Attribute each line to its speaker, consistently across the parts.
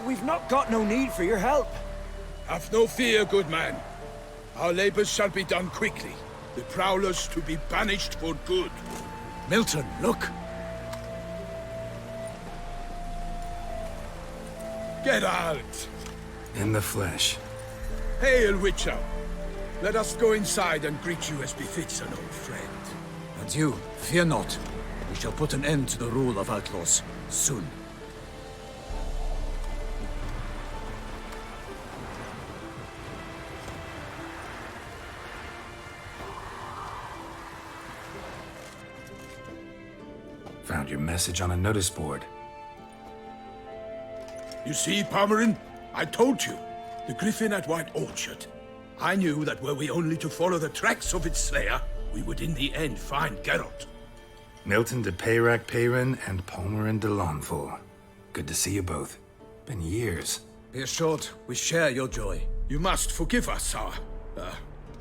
Speaker 1: We've not got no need for your help.
Speaker 2: Have no fear, good man. Our labors shall be done quickly. The Prowlers to be banished for good.
Speaker 3: Milton, look!
Speaker 2: Geralt!
Speaker 3: In the flesh.
Speaker 2: Hail, Witcher! Let us go inside and greet you as befits an old friend.
Speaker 3: And you, fear not. We shall put an end to the rule of outlaws, soon. Found your message on a notice board.
Speaker 2: You see, Palmerin? I told you. The Griffin at White Orchard. I knew that were we only to follow the tracks of its slayer, we would in the end find Geralt.
Speaker 3: Milton de Peyrac Peyran and Palmerin de Launfal. Good to see you both. Been years. Be assured, we share your joy.
Speaker 2: You must forgive us our,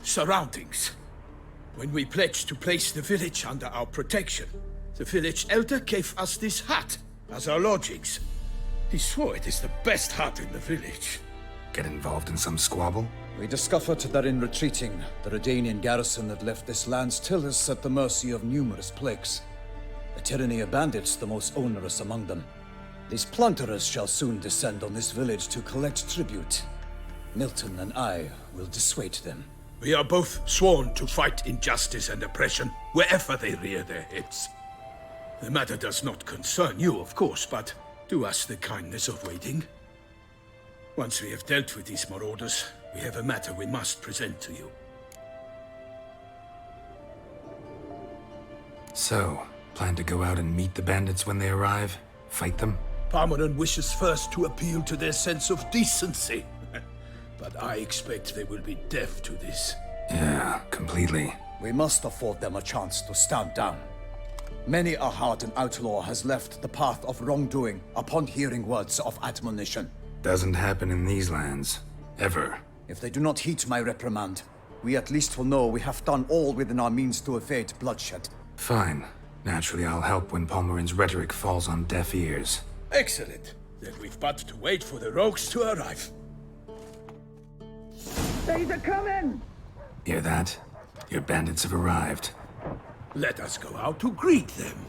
Speaker 2: surroundings. When we pledged to place the village under our protection, the village elder gave us this hut as our lodgings. He swore it is the best hut in the village.
Speaker 3: Get involved in some squabble?
Speaker 4: We discovered that in retreating, the Redanian garrison that left this land still is at the mercy of numerous plagues. A tyranny of bandits, the most onerous among them. These plunderers shall soon descend on this village to collect tribute. Milton and I will dissuade them.
Speaker 2: We are both sworn to fight injustice and oppression wherever they rear their heads. The matter does not concern you, of course, but do us the kindness of waiting. Once we have dealt with these marauders, we have a matter we must present to you.
Speaker 3: So, plan to go out and meet the bandits when they arrive? Fight them?
Speaker 2: Palmerin wishes first to appeal to their sense of decency. But I expect they will be deaf to this.
Speaker 3: Yeah, completely.
Speaker 4: We must afford them a chance to stand down. Many a hardened outlaw has left the path of wrongdoing upon hearing words of admonition.
Speaker 3: Doesn't happen in these lands. Ever.
Speaker 4: If they do not heed my reprimand, we at least will know we have done all within our means to evade bloodshed.
Speaker 3: Fine. Naturally, I'll help when Palmerin's rhetoric falls on deaf ears.
Speaker 2: Excellent. Then we've but to wait for the rogues to arrive.
Speaker 1: They're coming!
Speaker 3: Hear that? Your bandits have arrived.
Speaker 2: Let us go out to greet them.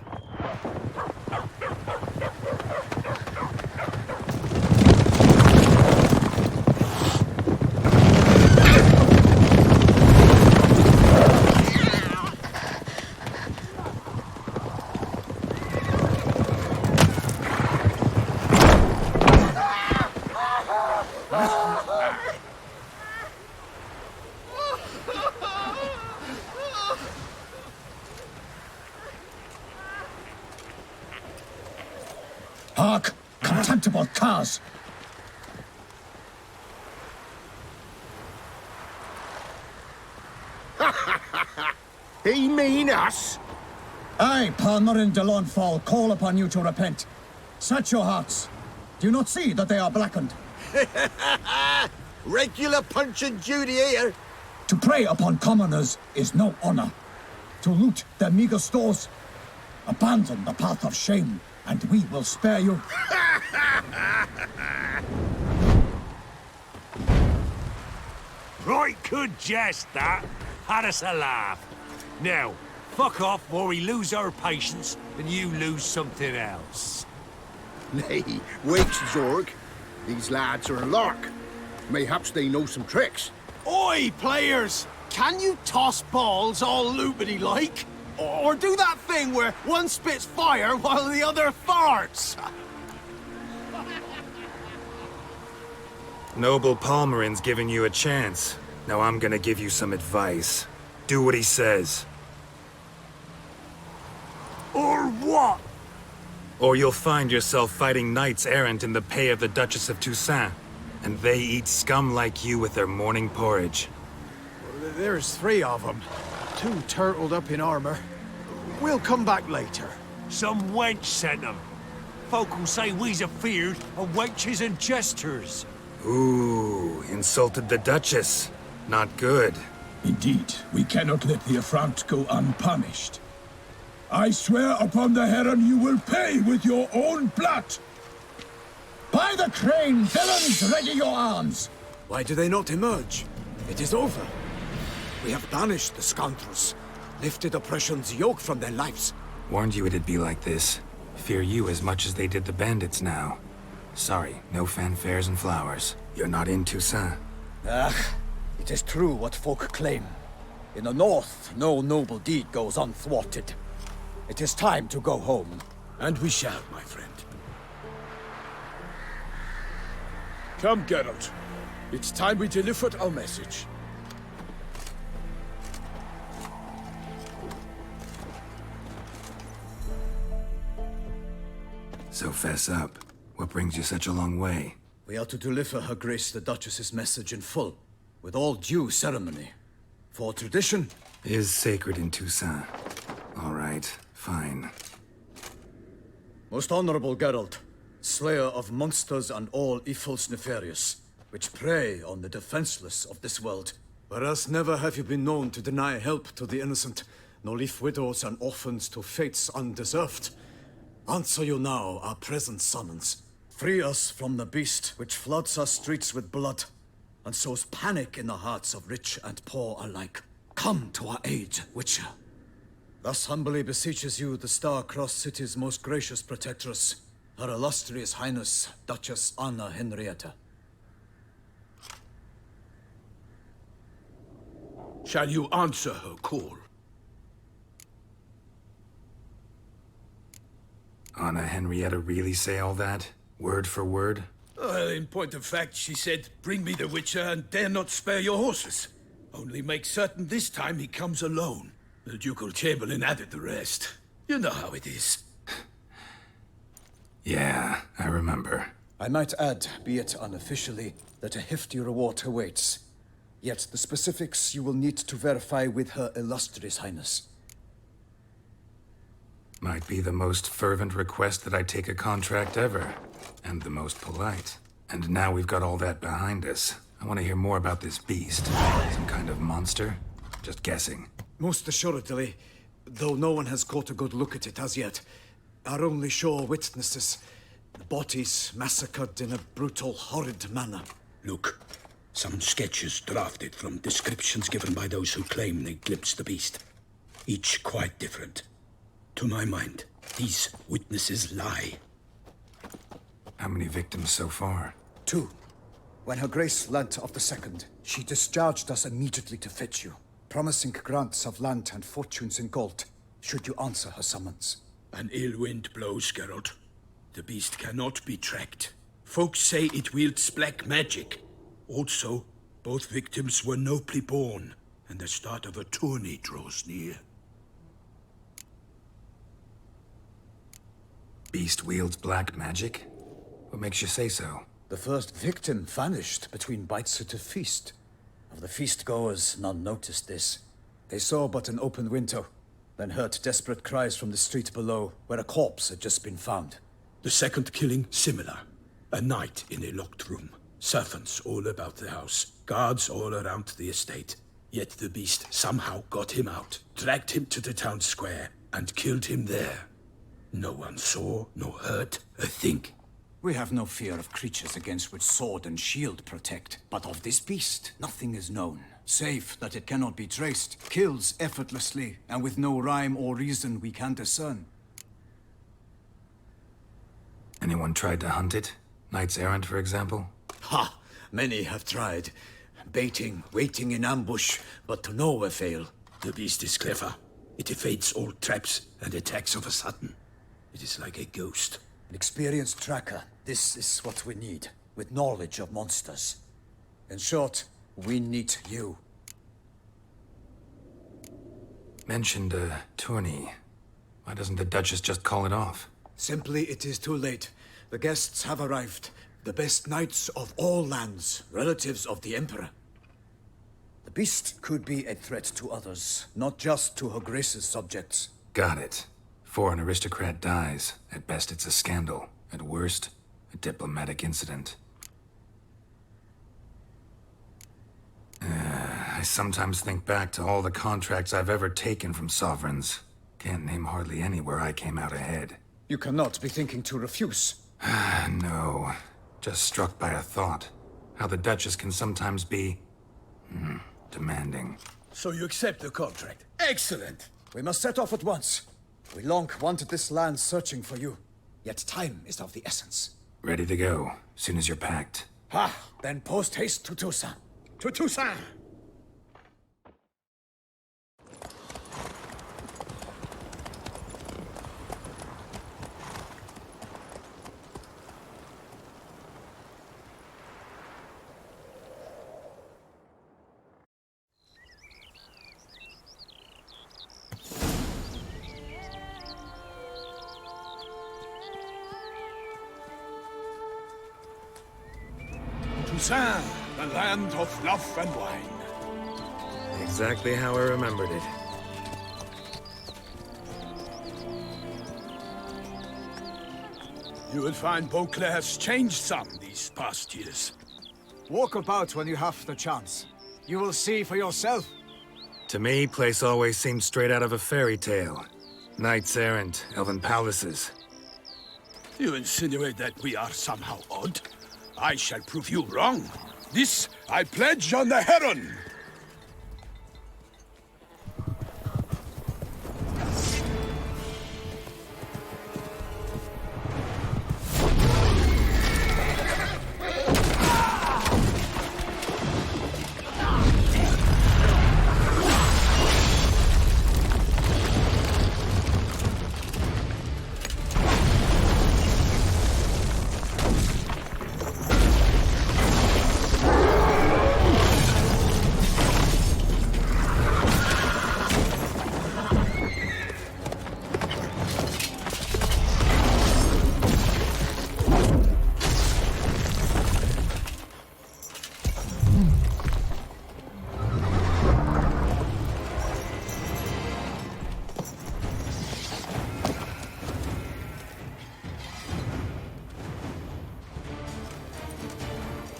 Speaker 5: Hark! Contemptible curs!
Speaker 6: He mean us?
Speaker 5: I, Palmerin de Launfal, call upon you to repent. Set your hearts. Do you not see that they are blackened?
Speaker 6: Regular Punch and Judy here.
Speaker 5: To prey upon commoners is no honor. To loot their meager stores, abandon the path of shame, and we will spare you.
Speaker 7: Right good jest, that. Had us a laugh. Now, fuck off before we lose our patience and you lose something else.
Speaker 6: Nay, wait, Zorg. These lads are a lark. Mayhaps they know some tricks.
Speaker 8: Oi, players! Can you toss balls all loopity-like? Or do that thing where one spits fire while the other farts?
Speaker 3: Noble Palmerin's giving you a chance. Now I'm gonna give you some advice. Do what he says.
Speaker 7: Or what?
Speaker 3: Or you'll find yourself fighting knights errant in the pay of the Duchess of Toussaint. And they eat scum like you with their morning porridge.
Speaker 8: There's 3 of them. 2 turtled up in armor. We'll come back later.
Speaker 7: Some wench sent them. Folk will say we's afeard of wenches and jesters.
Speaker 3: Ooh, insulted the Duchess. Not good.
Speaker 5: Indeed, we cannot let the affront go unpunished. I swear upon the Heron you will pay with your own blood. By the crane, villains, ready your arms!
Speaker 8: Why do they not emerge? It is over. We have banished the scoundrels, lifted oppression's yoke from their lives.
Speaker 3: Warned you it'd be like this. Fear you as much as they did the bandits now. Sorry, no fanfares and flowers. You're not in Toussaint.
Speaker 4: It is true what folk claim. In the north, no noble deed goes unthwarted. It is time to go home.
Speaker 2: And we shall, my friend. Come, Geralt. It's time we delivered our message.
Speaker 3: So fess up. What brings you such a long way?
Speaker 4: We are to deliver Her Grace the Duchess's message in full, with all due ceremony. For tradition,
Speaker 3: Is sacred in Toussaint. All right, fine.
Speaker 4: most honorable Geralt, slayer of monsters and all evils nefarious, which prey on the defenseless of this world. Whereas never have you been known to deny help to the innocent, nor leave widows and orphans to fates undeserved. Answer you now our present summons. Free us from the beast which floods our streets with blood, and sows panic in the hearts of rich and poor alike. Come to our aid, Witcher. Thus humbly beseeches you the Star-Crossed City's most gracious protectress, Her Illustrious Highness, Duchess Anna Henrietta.
Speaker 2: Shall you answer her call?
Speaker 3: Anna Henrietta really say all that? Word for word?
Speaker 2: Well, in point of fact, she said, bring me the Witcher and dare not spare your horses. Only make certain this time he comes alone. The Ducal Chamberlain added the rest. You know how it is.
Speaker 3: Yeah, I remember.
Speaker 4: I might add, be it unofficially, that a hefty reward awaits. Yet the specifics you will need to verify with Her Illustrious Highness.
Speaker 3: Might be the most fervent request that I take a contract ever. And the most polite. And now we've got all that behind us. I want to hear more about this beast. Some kind of monster? Just guessing.
Speaker 4: Most assuredly, though no one has caught a good look at it as yet. Our only sure witnesses, the bodies massacred in a brutal, horrid manner.
Speaker 2: Look, some sketches drafted from descriptions given by those who claim they glimpsed the beast. Each quite different. To my mind, these witnesses lie.
Speaker 3: How many victims so far?
Speaker 4: 2. When Her Grace learnt of the second, she discharged us immediately to fetch you, promising grants of land and fortunes in gold, should you answer her summons.
Speaker 2: An ill wind blows, Geralt. The beast cannot be tracked. Folks say it wields black magic. Also, both victims were nobly born, and the start of a tourney draws near.
Speaker 3: Beast wields black magic? What makes you say so?
Speaker 4: The first victim vanished between bites at a feast. Of the feast-goers, none noticed this. They saw but an open window, then heard desperate cries from the street below, where a corpse had just been found.
Speaker 2: The second killing, similar. A night in a locked room. Servants all about the house. Guards all around the estate. Yet the beast somehow got him out, dragged him to the town square, and killed him there. No one saw, nor heard a thing.
Speaker 5: We have no fear of creatures against which sword and shield protect, but of this beast, nothing is known, save that it cannot be traced, kills effortlessly, and with no rhyme or reason we can discern.
Speaker 3: Anyone tried to hunt it? Knights errant, for example?
Speaker 4: Ha! Many have tried. Baiting, waiting in ambush, but to no avail.
Speaker 2: The beast is clever. It evades all traps and attacks of a sudden. It is like a ghost.
Speaker 4: An experienced tracker, this is what we need, with knowledge of monsters. In short, we need you.
Speaker 3: Mentioned a tourney. Why doesn't the Duchess just call it off?
Speaker 4: Simply, it is too late. The guests have arrived. The best knights of all lands, relatives of the Emperor. The beast could be a threat to others, not just to Her Grace's subjects.
Speaker 3: Got it. Before an aristocrat dies, at best it's a scandal. At worst, a diplomatic incident. I sometimes think back to all the contracts I've ever taken from sovereigns. Can't name hardly any where I came out ahead.
Speaker 4: You cannot be thinking to refuse.
Speaker 3: No. Just struck by a thought. How the Duchess can sometimes be... demanding.
Speaker 2: So you accept the contract? Excellent!
Speaker 4: We must set off at once. We long wanted this land searching for you. Yet time is of the essence.
Speaker 3: Ready to go, soon as you're packed.
Speaker 4: Ha! Then post haste to Toussaint.
Speaker 2: To Toussaint! Toussaint, the land of love and wine.
Speaker 3: Exactly how I remembered it.
Speaker 2: You will find Beauclair has changed some these past years.
Speaker 5: Walk about when you have the chance. You will see for yourself.
Speaker 3: To me, place always seemed straight out of a fairy tale. Knights errant, elven palaces.
Speaker 2: You insinuate that we are somehow odd? I shall prove you wrong. This I pledge on the Heron!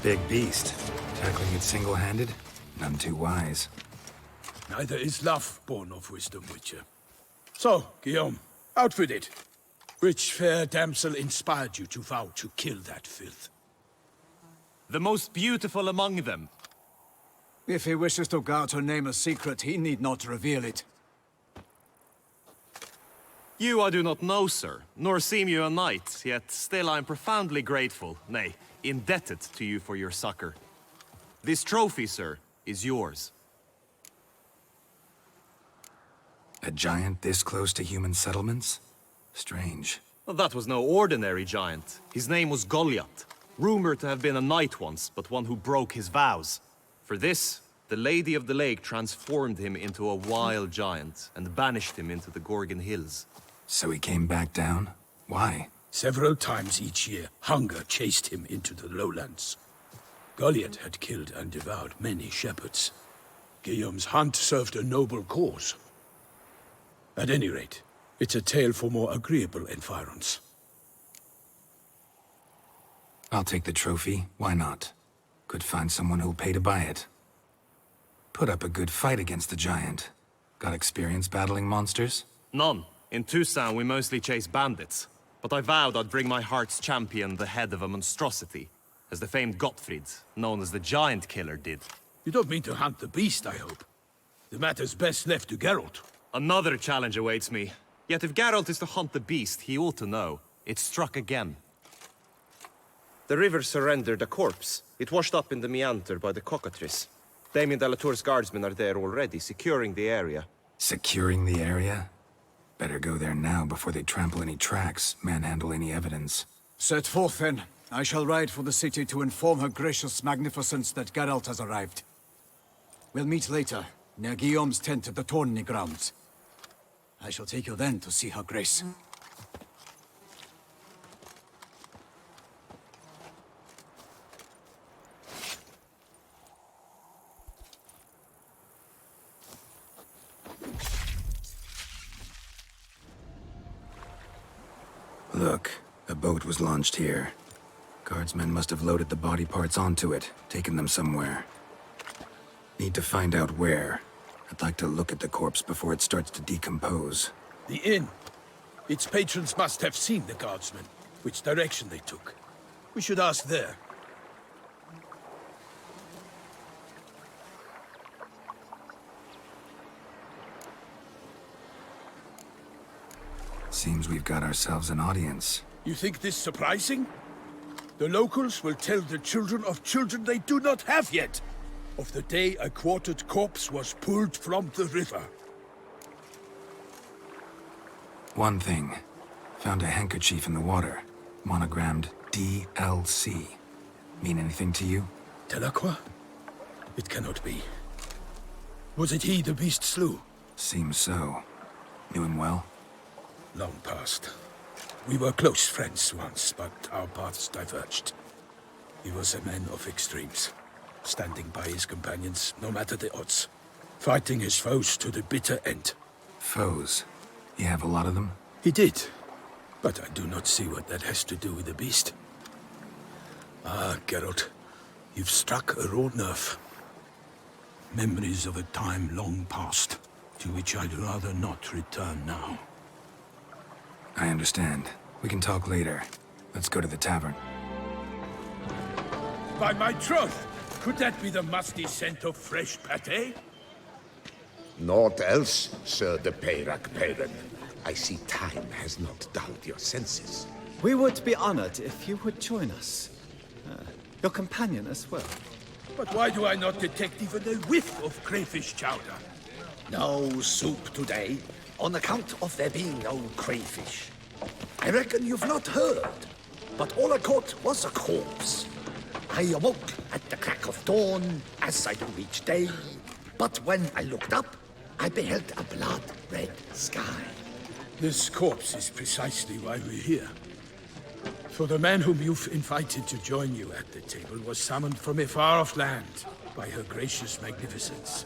Speaker 3: Big beast. Tackling it single-handed? None too wise.
Speaker 2: Neither is love born of wisdom, Witcher. So, Guillaume, out with it. Which fair damsel inspired you to vow to kill that filth?
Speaker 9: The most beautiful among them.
Speaker 5: If he wishes to guard her name a secret, he need not reveal it.
Speaker 9: You I do not know, sir, nor seem you a knight, yet still I am profoundly grateful, nay, indebted to you for your succor. This trophy, sir, is yours.
Speaker 3: A giant this close to human settlements? Strange.
Speaker 9: Well, that was no ordinary giant. His name was Goliath, rumored to have been a knight once, but one who broke his vows. For this, the Lady of the Lake transformed him into a wild giant and banished him into the Gorgon Hills.
Speaker 3: So he came back down? Why?
Speaker 2: Several times each year, hunger chased him into the lowlands. Goliath had killed and devoured many shepherds. Guillaume's hunt served a noble cause. At any rate, it's a tale for more agreeable environs.
Speaker 3: I'll take the trophy. Why not? Could find someone who'll pay to buy it. Put up a good fight against the giant. Got experience battling monsters?
Speaker 9: None. In Toussaint, we mostly chase bandits. But I vowed I'd bring my heart's champion the head of a monstrosity, as the famed Gottfried, known as the Giant Killer, did.
Speaker 2: You don't mean to hunt the beast, I hope. The matter's best left to Geralt.
Speaker 9: Another challenge awaits me. Yet if Geralt is to hunt the beast, he ought to know. It struck again.
Speaker 10: The river surrendered a corpse. It washed up in the meander by the cockatrice. Damien de la Tour's guardsmen are there already, securing the area.
Speaker 3: Securing the area? Better go there now before they trample any tracks, manhandle any evidence.
Speaker 5: Set forth, then. I shall ride for the city to inform her gracious magnificence that Geralt has arrived. We'll meet later, near Guillaume's tent at the Tourney grounds. I shall take you then to see her grace.
Speaker 3: Look, a boat was launched here. Guardsmen must have loaded the body parts onto it, taken them somewhere. Need to find out where. I'd like to look at the corpse before it starts to decompose.
Speaker 2: The inn. Its patrons must have seen the guardsmen, which direction they took. We should ask there.
Speaker 3: Seems we've got ourselves an audience.
Speaker 2: You think this surprising? The locals will tell the children of children they do not have yet, of the day a quartered corpse was pulled from the river.
Speaker 3: One thing. Found a handkerchief in the water. Monogrammed DLC. Mean anything to you?
Speaker 2: Delacroix? It cannot be. Was it he the beast slew?
Speaker 3: Seems so. Knew him well?
Speaker 2: Long past. We were close friends once, but our paths diverged. He was a man of extremes, standing by his companions no matter the odds, fighting his foes to the bitter end.
Speaker 3: Foes? You have a lot of them?
Speaker 2: He did, but I do not see what that has to do with the beast. Ah, Geralt, you've struck a raw nerve. Memories of a time long past, to which I'd rather not return now.
Speaker 3: I understand. We can talk later. Let's go to the tavern.
Speaker 2: By my troth, could that be the musty scent of fresh pâté?
Speaker 11: Naught else, Sir de Peyrac Peyran. I see time has not dulled your senses.
Speaker 4: We would be honored if you would join us. Your companion as well.
Speaker 2: But why do I not detect even a whiff of crayfish chowder?
Speaker 12: No soup today, on account of there being no crayfish. I reckon you've not heard, but all I caught was a corpse. I awoke at the crack of dawn, as I do each day, but when I looked up, I beheld a blood-red sky.
Speaker 2: This corpse is precisely why we're here. For the man whom you've invited to join you at the table was summoned from a far-off land by her gracious magnificence.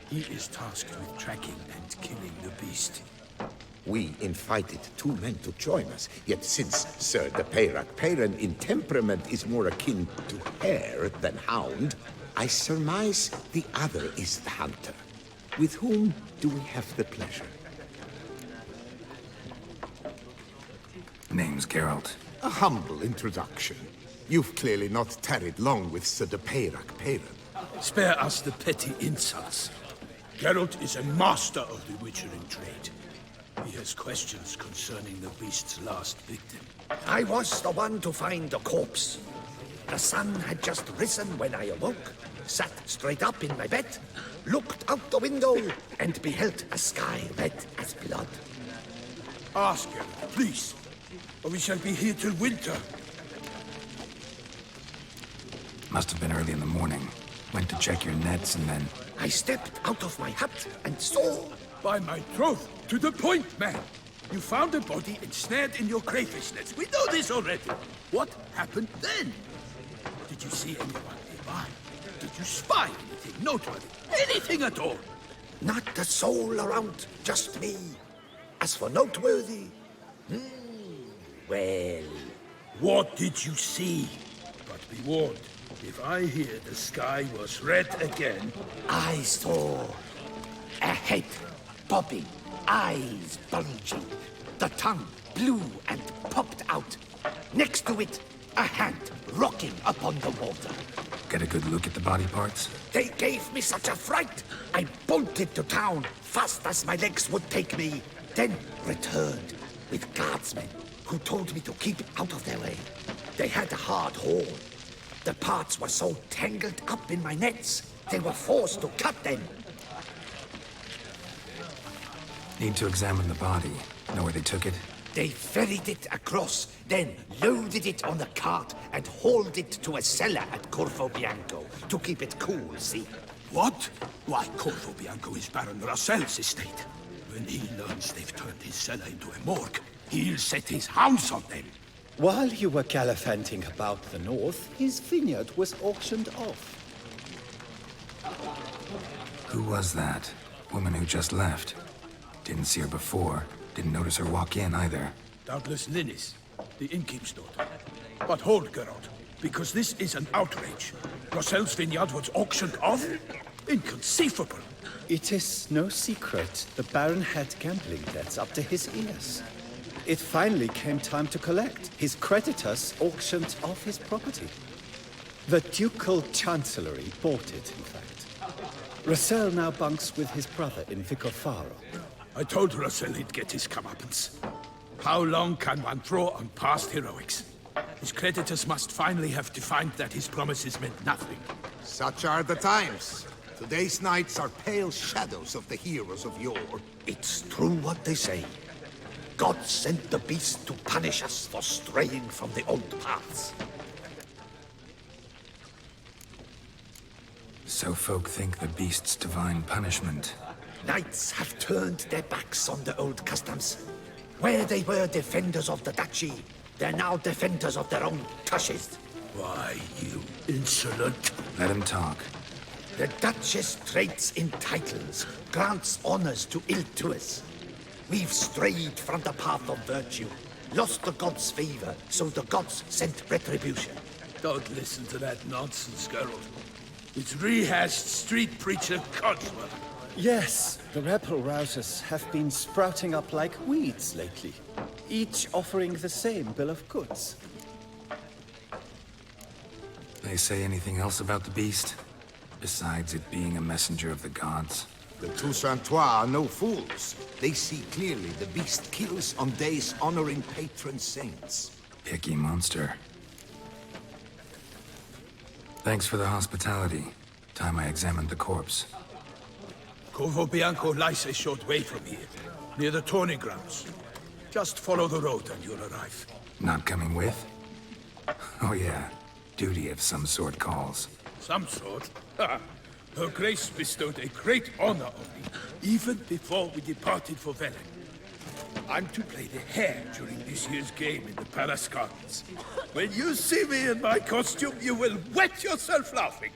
Speaker 2: He is tasked with tracking and killing the beast.
Speaker 11: We invited two men to join us, yet since Sir de Peyrac Peyran in temperament is more akin to hare than hound, I surmise the other is the hunter. With whom do we have the pleasure?
Speaker 3: Name's Geralt.
Speaker 11: A humble introduction. You've clearly not tarried long with Sir de Peyrac Peyran.
Speaker 2: Spare us the petty insults. Geralt is a master of the witchering trade. He has questions concerning the beast's last victim.
Speaker 12: I was the one to find the corpse. The sun had just risen when I awoke, sat straight up in my bed, looked out the window, and beheld a sky red as blood.
Speaker 2: Ask Geralt, please, or we shall be here till winter.
Speaker 3: Must have been early in the morning. Went to check your nets and then...
Speaker 12: I stepped out of my hut and saw...
Speaker 2: By my troth, to the point, man! You found a body ensnared in your crayfish nets. We know this already. What happened then? Did you see anyone nearby? Did you spy anything noteworthy? Anything at all?
Speaker 12: Not a soul around, just me. As for noteworthy... well...
Speaker 2: What did you see? But be warned, if I hear the sky was red again...
Speaker 12: I saw a head bobbing, eyes bulging, the tongue blue and popped out. Next to it, a hand rocking upon the water.
Speaker 3: Get a good look at the body parts?
Speaker 12: They gave me such a fright, I bolted to town fast as my legs would take me, then returned with guardsmen who told me to keep out of their way. They had a hard haul. The parts were so tangled up in my nets, they were forced to cut them.
Speaker 3: Need to examine the body. Know where they took it?
Speaker 12: They ferried it across, then loaded it on a cart and hauled it to a cellar at Corvo Bianco to keep it cool, see?
Speaker 2: What? Why, Corvo Bianco is Baron Russell's estate. When he learns they've turned his cellar into a morgue, he'll set his hounds on them.
Speaker 4: While you were gallivanting about the north, his vineyard was auctioned off.
Speaker 3: Who was that? Woman who just left. Didn't see her before. Didn't notice her walk in either.
Speaker 2: Doubtless Linnis, the innkeep's daughter. But hold, Geralt, because this is an outrage. Russell's vineyard was auctioned off? Inconceivable.
Speaker 4: It is no secret the Baron had gambling debts up to his ears.
Speaker 13: It finally came time to collect. His creditors auctioned off his property. The Ducal Chancellery bought it, in fact. Russell now bunks with his brother in Vicofaro.
Speaker 2: I told Russell he'd get his comeuppance. How long can one throw on past heroics? His creditors must finally have to find that his promises meant nothing.
Speaker 6: Such are the times. Today's knights are pale shadows of the heroes of yore.
Speaker 12: It's true what they say. God sent the beast to punish us for straying from the old paths.
Speaker 3: So folk think the beast's divine punishment.
Speaker 12: Knights have turned their backs on the old customs. Where they were defenders of the duchy, they're now defenders of their own tushes.
Speaker 2: Why, you insolent...
Speaker 3: Let him talk.
Speaker 12: The Duchess trades in titles, grants honors to ill-doers. We've strayed from the path of virtue, lost the gods' favor, so the gods sent retribution.
Speaker 2: Don't listen to that nonsense, Geralt. It's rehashed street preacher Codswell.
Speaker 13: Yes, the rebel routers have been sprouting up like weeds lately, each offering the same bill of goods.
Speaker 3: They say anything else about the beast? Besides it being a messenger of the gods?
Speaker 11: The Toussaintois are no fools. They see clearly the beast kills on days honoring patron saints.
Speaker 3: Picky monster. Thanks for the hospitality. Time I examined the corpse.
Speaker 2: Corvo Bianco lies a short way from here, near the tourney grounds. Just follow the road and you'll arrive.
Speaker 3: Not coming with? Oh yeah, duty of some sort calls.
Speaker 2: Some sort? Ha! Her Grace bestowed a great honor on me, even before we departed for Velen. I'm to play the hare during this year's game in the Palace Gardens. When you see me in my costume, you will wet yourself laughing.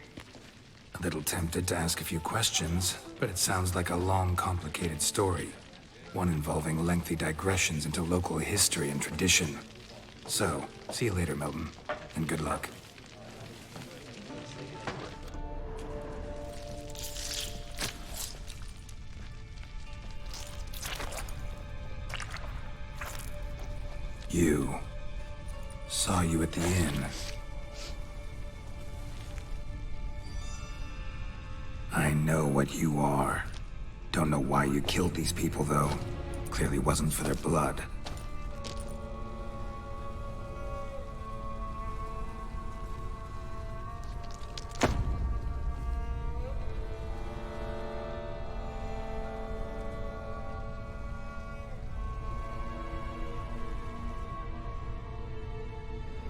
Speaker 3: A little tempted to ask a few questions, but it sounds like a long, complicated story. One involving lengthy digressions into local history and tradition. So, see you later, Milton, and good luck. You. Saw you at the inn. I know what you are. Don't know why you killed these people, though. Clearly wasn't for their blood.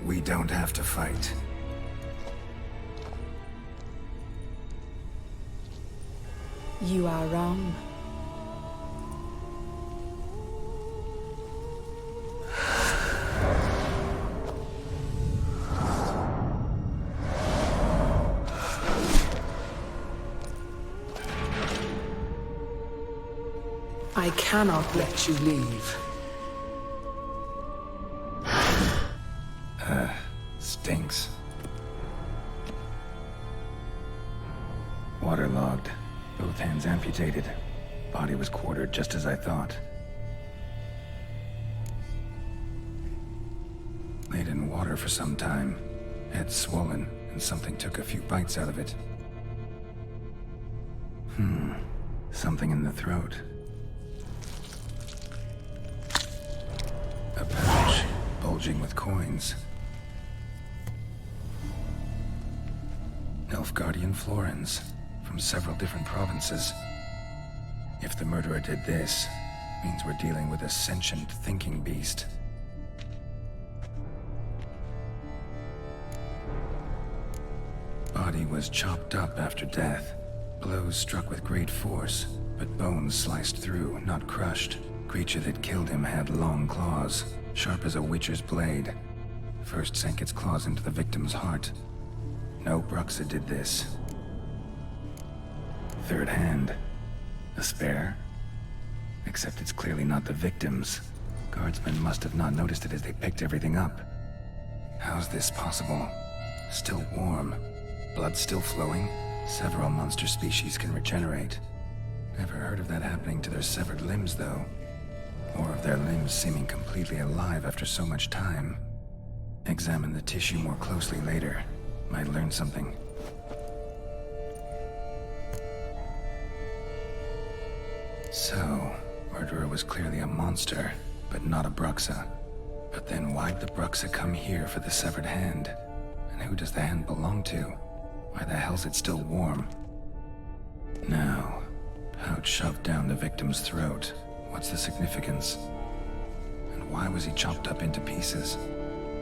Speaker 3: We don't have to fight.
Speaker 14: You are wrong. I cannot let you leave.
Speaker 3: Stinks. Waterlogged. Both hands amputated. Body was quartered just as I thought. Laid in water for some time. Head swollen, and something took a few bites out of it. Something in the throat. A pouch, bulging with coins. Nilfgaardian florins, from several different provinces. If the murderer did this, means we're dealing with a sentient thinking beast. Body was chopped up after death. Blows struck with great force, but bones sliced through, not crushed. Creature that killed him had long claws, sharp as a witcher's blade. First sank its claws into the victim's heart. No Bruxa did this. Third hand. A spare? Except it's clearly not the victim's. Guardsmen must have not noticed it as they picked everything up. How's this possible? Still warm. Blood still flowing? Several monster species can regenerate. Never heard of that happening to their severed limbs, though. or of their limbs seeming completely alive after so much time. Examine the tissue more closely later. Might learn something. So, murderer was clearly a monster, but not a Bruxa. But then why'd the Bruxa come here for the severed hand? And who does the hand belong to? Why the hell's it still warm? Now, pouch shoved down the victim's throat. What's the significance? And why was he chopped up into pieces?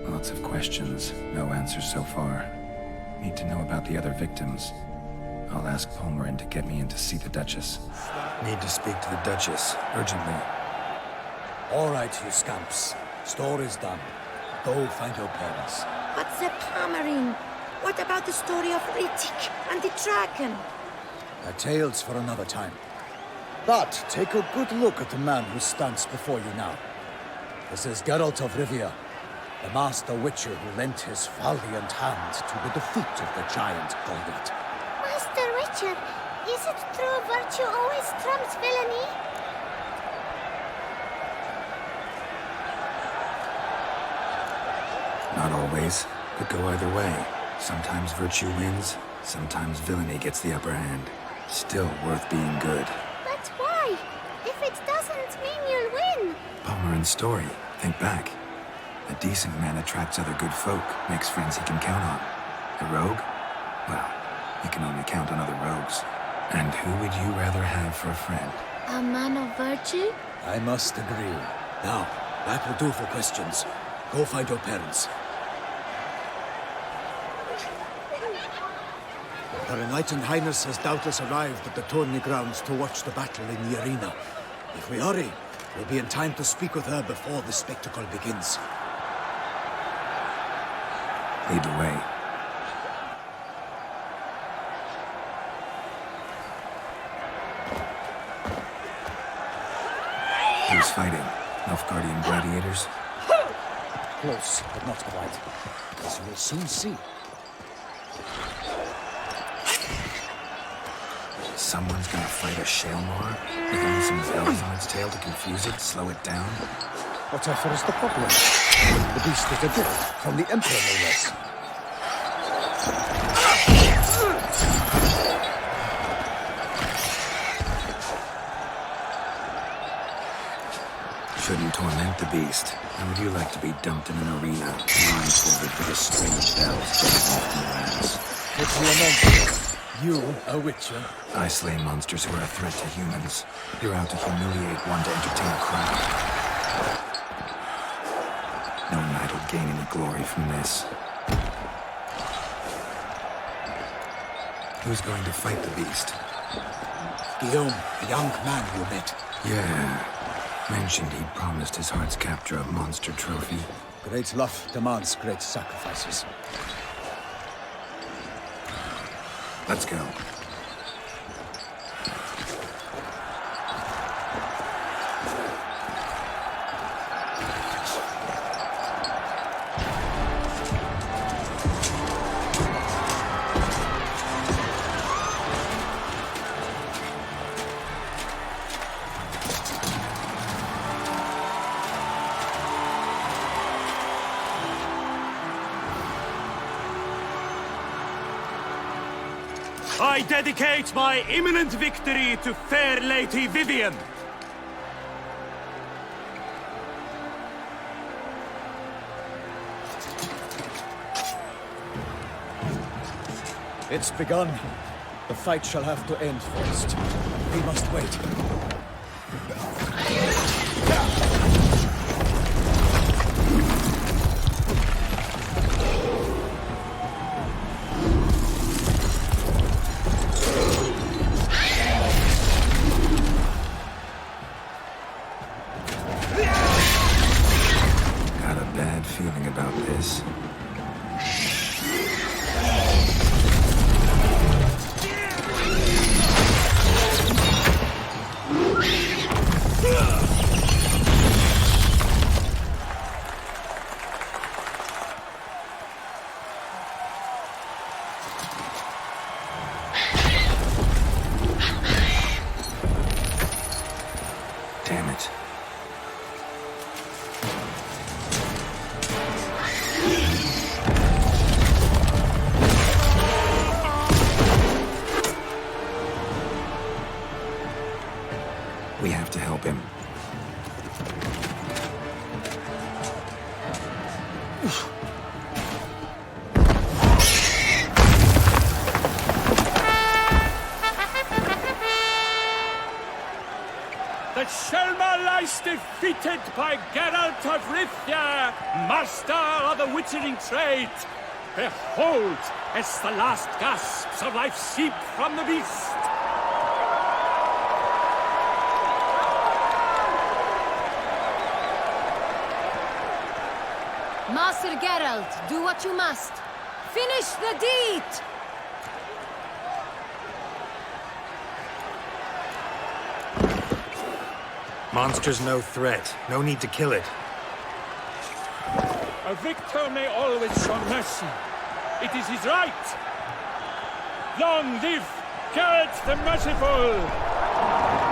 Speaker 3: Lots of questions, no answers so far. Need to know about the other victims. I'll ask Palmerin to get me in to see the Duchess. Need to speak to the Duchess, urgently.
Speaker 4: All right, you scamps. Story's done. Go find your parents.
Speaker 15: But the Palmerin, what about the story of Riddick and the dragon?
Speaker 4: A tale's for another time. But take a good look at the man who stands before you now. This is Geralt of Rivia, the master witcher who lent his valiant hand to the defeat of the giant Goliath.
Speaker 15: Master Witcher, is it true virtue always trumps villainy?
Speaker 3: Not always. Could go either way. Sometimes virtue wins, sometimes villainy gets the upper hand. Still worth being good.
Speaker 15: But why? If it doesn't mean you'll win.
Speaker 3: Palmerin's story. Think back. A decent man attracts other good folk, makes friends he can count on. A rogue? Well, he can only count on other rogues. And who would you rather have for a friend?
Speaker 15: A man of virtue?
Speaker 4: I must agree. Now, that will do for questions. Go find your parents. Her Enlightened Highness has doubtless arrived at the tourney grounds to watch the battle in the arena. If we hurry, we'll be in time to speak with her before the spectacle begins.
Speaker 3: Lead the way. Who's fighting? Nilfgaardian gladiators?
Speaker 4: Close, but not quite. As you will soon see.
Speaker 3: Someone's gonna fight a Shaelmaar? With only some bells on its tail to confuse it, slow it down?
Speaker 4: Whatever is the problem? The beast is a gift from the Emperor, no less.
Speaker 3: Shouldn't torment the beast. How would you like to be dumped in an arena, blindfolded with a string of bells jumping off your ass?
Speaker 4: What's your name? You, a witcher?
Speaker 3: I slay monsters who are a threat to humans. You're out to humiliate one to entertain a crowd. No knight will gain any glory from this. Who's going to fight the beast?
Speaker 4: Guillaume, the young man you met.
Speaker 3: Yeah. Mentioned he'd promised his heart's capture a monster trophy.
Speaker 4: Great love demands great sacrifices.
Speaker 3: Let's go.
Speaker 7: I dedicate my imminent victory to fair Lady Vivian.
Speaker 4: It's begun. The fight shall have to end first. We must wait.
Speaker 3: Got a bad feeling about this.
Speaker 16: defeated by Geralt of Rivia, master of the witchering trade. Behold, as the last gasps of life seep from the beast.
Speaker 17: Master Geralt, do what you must. Finish the deed!
Speaker 3: Monster's no threat. No need to kill it.
Speaker 16: A victor may always show mercy. It is his right. Long live Geralt the Merciful!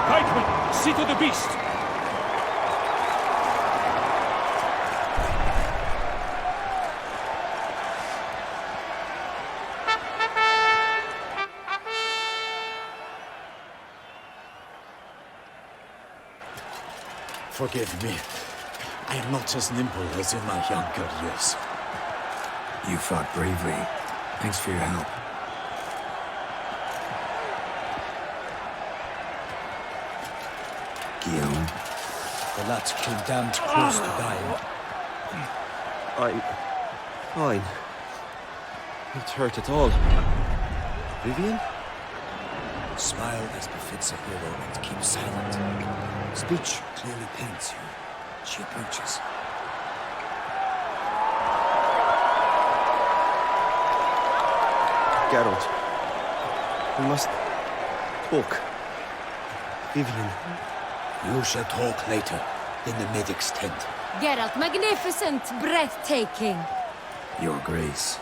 Speaker 16: Pikeman, see to the beast.
Speaker 5: Forgive me. I am not as nimble as in my younger years.
Speaker 3: You fought bravely. Thanks for your help. Guillaume?
Speaker 4: The lad came damned close to dying.
Speaker 10: I'm fine. Not hurt at all. Vivian?
Speaker 4: Smile as befits a hero and keep silent. Speech clearly paints you. She approaches.
Speaker 10: Geralt. We must talk. Vivian.
Speaker 4: You shall talk later, in the medic's tent.
Speaker 17: Geralt, magnificent, breathtaking.
Speaker 3: Your Grace.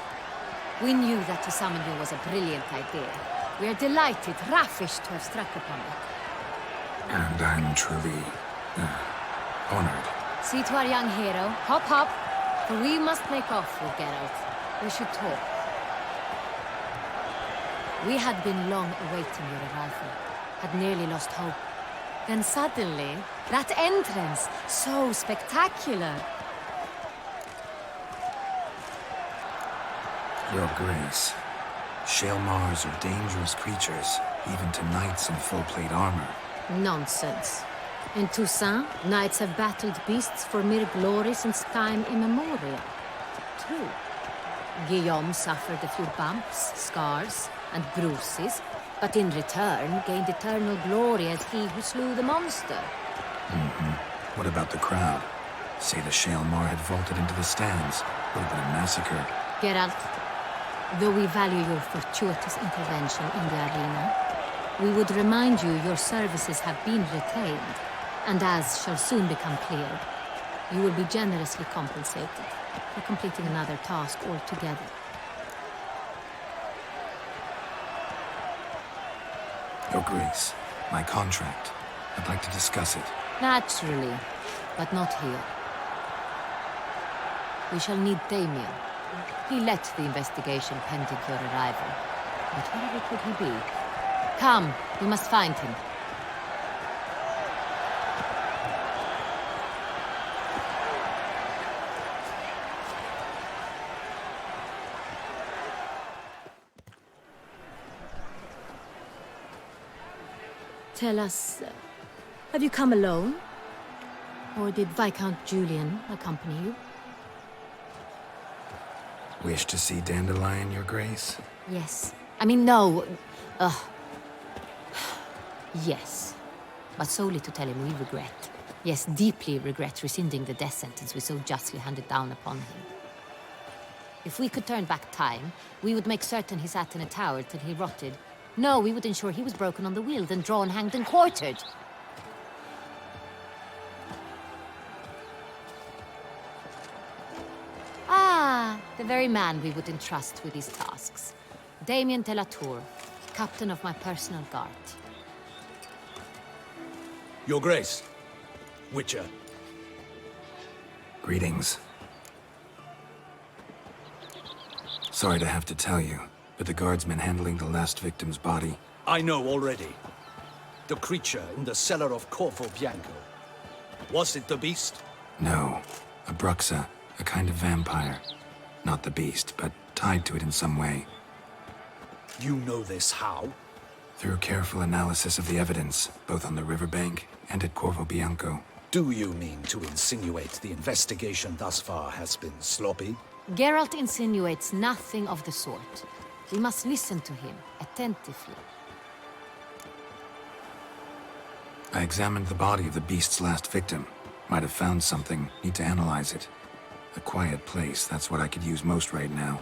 Speaker 17: We knew that to summon you was a brilliant idea. We are delighted, ravished to have struck upon it.
Speaker 3: And I'm truly honored.
Speaker 17: See to our young hero. Hop, hop. For we must make off with Geralt. We should talk. We had been long awaiting your arrival. Had nearly lost hope. Then suddenly, that entrance, so spectacular.
Speaker 3: Your Grace. Shaelmars are dangerous creatures, even to knights in full plate armor.
Speaker 17: Nonsense. In Toussaint, knights have battled beasts for mere glory since time immemorial. True. Guillaume suffered a few bumps, scars, and bruises, but in return gained eternal glory as he who slew the monster.
Speaker 3: What about the crowd? Say the Shaelmar had vaulted into the stands. Would have been a massacre.
Speaker 17: Geralt, though we value your fortuitous intervention in the arena, we would remind you your services have been retained, and as shall soon become clear, you will be generously compensated for completing another task altogether.
Speaker 3: Your Grace, my contract. I'd like to discuss it.
Speaker 17: Naturally, but not here. We shall need Damien. He led the investigation pending your arrival. But wherever could he be? Come, we must find him. Tell us, have you come alone? Or did Viscount Julian accompany you?
Speaker 3: Wish to see Dandelion, Your Grace?
Speaker 17: Yes. I mean, no. Yes. But solely to tell him we regret. Yes, deeply regret rescinding the death sentence we so justly handed down upon him. If we could turn back time, we would make certain he sat in a tower till he rotted. No, we would ensure he was broken on the wheel, then drawn, hanged, and quartered. Ah, the very man we would entrust with these tasks. Damien de la Tour, captain of my personal guard.
Speaker 12: Your Grace. Witcher.
Speaker 3: Greetings. Sorry to have to tell you, but the guardsman handling the last victim's body...
Speaker 12: I know already. The creature in the cellar of Corvo Bianco. Was it the beast?
Speaker 3: No. A Bruxa, a kind of vampire. Not the beast, but tied to it in some way.
Speaker 12: You know this how?
Speaker 3: Through careful analysis of the evidence, both on the riverbank and at Corvo Bianco.
Speaker 12: Do you mean to insinuate the investigation thus far has been sloppy?
Speaker 17: Geralt insinuates nothing of the sort. We must listen to him attentively.
Speaker 3: I examined the body of the beast's last victim. Might have found something. Need to analyze it. A quiet place, that's what I could use most right now.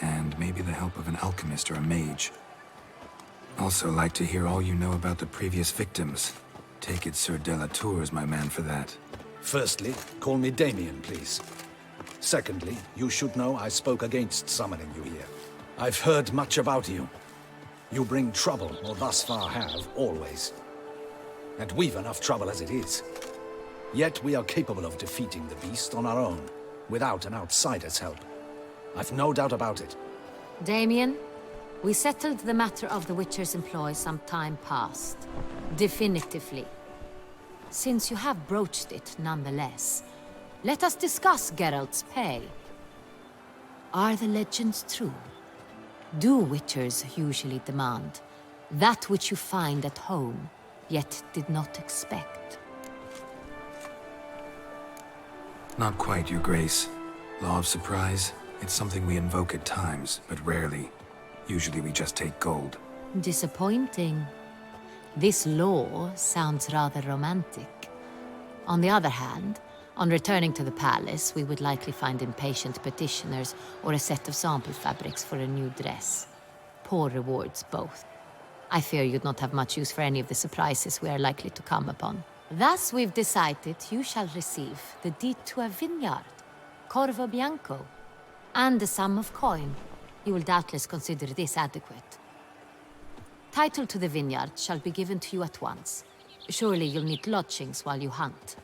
Speaker 3: And maybe the help of an alchemist or a mage. Also like to hear all you know about the previous victims. Take it Sir Delatour is my man for that.
Speaker 12: Firstly, call me Damien, please. Secondly, you should know I spoke against summoning you here. I've heard much about you. You bring trouble, or thus far have, always. And we've enough trouble as it is. Yet we are capable of defeating the beast on our own, without an outsider's help. I've no doubt about it.
Speaker 17: Damien, we settled the matter of the Witcher's employ some time past. Definitively. Since you have broached it nonetheless, let us discuss Geralt's pay. Are the legends true? Do Witchers usually demand that which you find at home, yet did not expect?
Speaker 3: Not quite, Your Grace. Law of surprise, it's something we invoke at times, but rarely. Usually we just take gold.
Speaker 17: Disappointing. This law sounds rather romantic. On the other hand, on returning to the palace, we would likely find impatient petitioners or a set of sample fabrics for a new dress. Poor rewards, both. I fear you'd not have much use for any of the surprises we are likely to come upon. Thus, we've decided you shall receive the deed to a vineyard, Corvo Bianco, and a sum of coin. You will doubtless consider this adequate. Title to the vineyard shall be given to you at once. Surely you'll need lodgings while you hunt.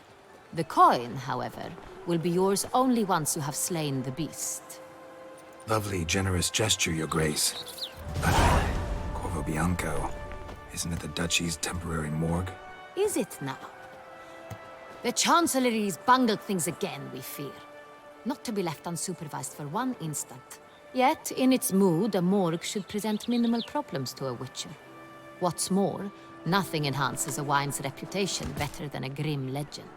Speaker 17: The coin, however, will be yours only once you have slain the beast.
Speaker 3: Lovely, generous gesture, Your Grace. But Corvo Bianco, isn't it the Duchy's temporary morgue?
Speaker 17: Is it now? The Chancellery's bungled things again, we fear. Not to be left unsupervised for one instant. Yet, in its mood, a morgue should present minimal problems to a Witcher. What's more, nothing enhances a wine's reputation better than a grim legend.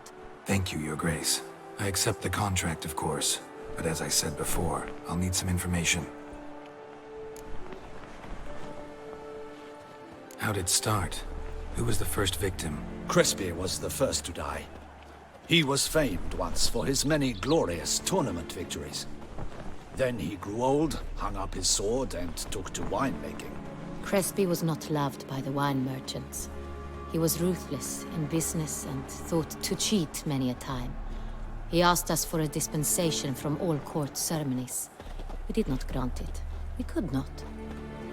Speaker 3: Thank you, Your Grace. I accept the contract, of course. But as I said before, I'll need some information. How'd it start? Who was the first victim?
Speaker 12: Crespi was the first to die. He was famed once for his many glorious tournament victories. Then he grew old, hung up his sword, and took to winemaking.
Speaker 17: Crespi was not loved by the wine merchants. He was ruthless in business and thought to cheat many a time. He asked us for a dispensation from all court ceremonies. We did not grant it. We could not.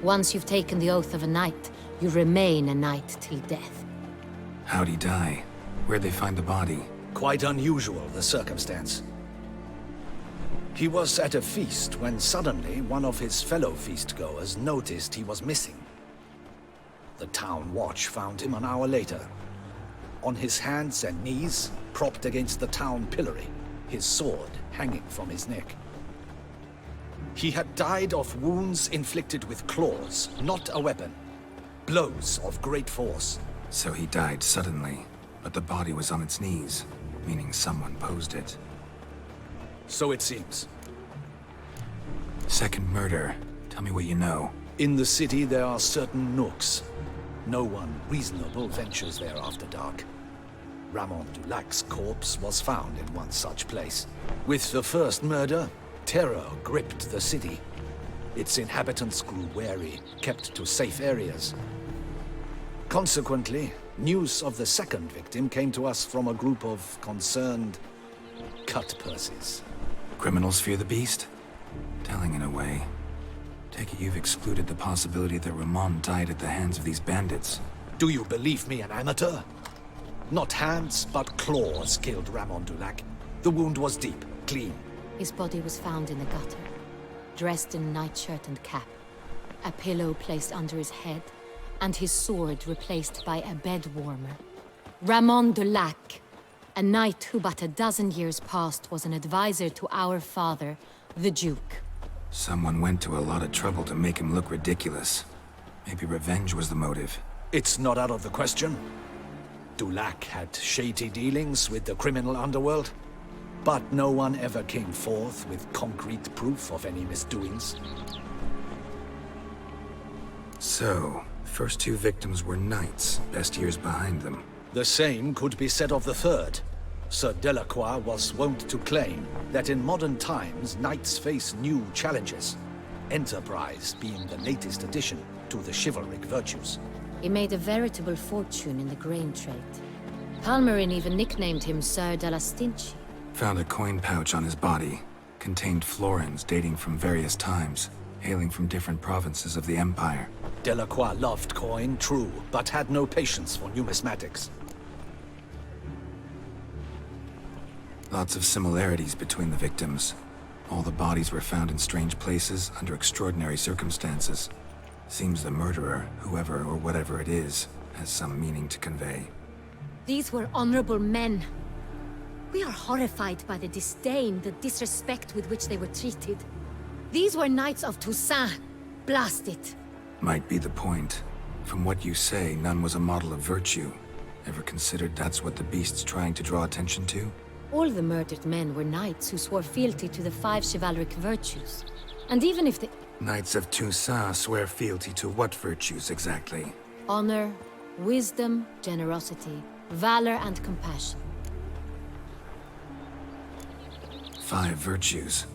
Speaker 17: Once you've taken the oath of a knight, you remain a knight till death.
Speaker 3: How'd he die? Where'd they find the body?
Speaker 12: Quite unusual, the circumstance. He was at a feast when suddenly one of his fellow feastgoers noticed he was missing. The town watch found him an hour later. On his hands and knees, propped against the town pillory, his sword hanging from his neck. He had died of wounds inflicted with claws, not a weapon. Blows of great force.
Speaker 3: So he died suddenly, but the body was on its knees, meaning someone posed it.
Speaker 12: So it seems.
Speaker 3: Second murder. Tell me what you know.
Speaker 12: In the city there are certain nooks. No one reasonable ventures there after dark. Ramon Dulac's corpse was found in one such place. With the first murder, terror gripped the city. Its inhabitants grew wary, kept to safe areas. Consequently, news of the second victim came to us from a group of concerned cut-purses.
Speaker 3: Criminals fear the beast? Telling in a way. Take it you've excluded the possibility that Ramon died at the hands of these bandits.
Speaker 12: Do you believe me an amateur? Not hands, but claws killed Ramon Dulac. The wound was deep, clean.
Speaker 17: His body was found in the gutter, dressed in nightshirt and cap, a pillow placed under his head, and his sword replaced by a bed warmer. Ramon Dulac, a knight who but a dozen years past was an advisor to our father, the Duke.
Speaker 3: Someone went to a lot of trouble to make him look ridiculous. Maybe revenge was the motive.
Speaker 12: It's not out of the question. Dulac had shady dealings with the criminal underworld, but no one ever came forth with concrete proof of any misdoings.
Speaker 3: So, first two victims were knights, best years behind them.
Speaker 12: The same could be said of the third. Sir Delacroix was wont to claim that in modern times, knights face new challenges, enterprise being the latest addition to the chivalric virtues.
Speaker 17: He made a veritable fortune in the grain trade. Palmerin even nicknamed him Sir de la Stinchi.
Speaker 3: Found a coin pouch on his body. Contained florins dating from various times, hailing from different provinces of the Empire.
Speaker 12: Delacroix loved coin, true, but had no patience for numismatics.
Speaker 3: Lots of similarities between the victims. All the bodies were found in strange places under extraordinary circumstances. Seems the murderer, whoever or whatever it is, has some meaning to convey.
Speaker 17: These were honorable men. We are horrified by the disdain, the disrespect with which they were treated. These were Knights of Toussaint. Blast it.
Speaker 3: Might be the point. From what you say, none was a model of virtue. Ever considered that's what the beast's trying to draw attention to?
Speaker 17: All the murdered men were knights who swore fealty to the 5 chivalric virtues. And even if the...
Speaker 3: Knights of Toussaint swear fealty to what virtues exactly?
Speaker 17: Honor, wisdom, generosity, valor, and compassion.
Speaker 3: 5 virtues.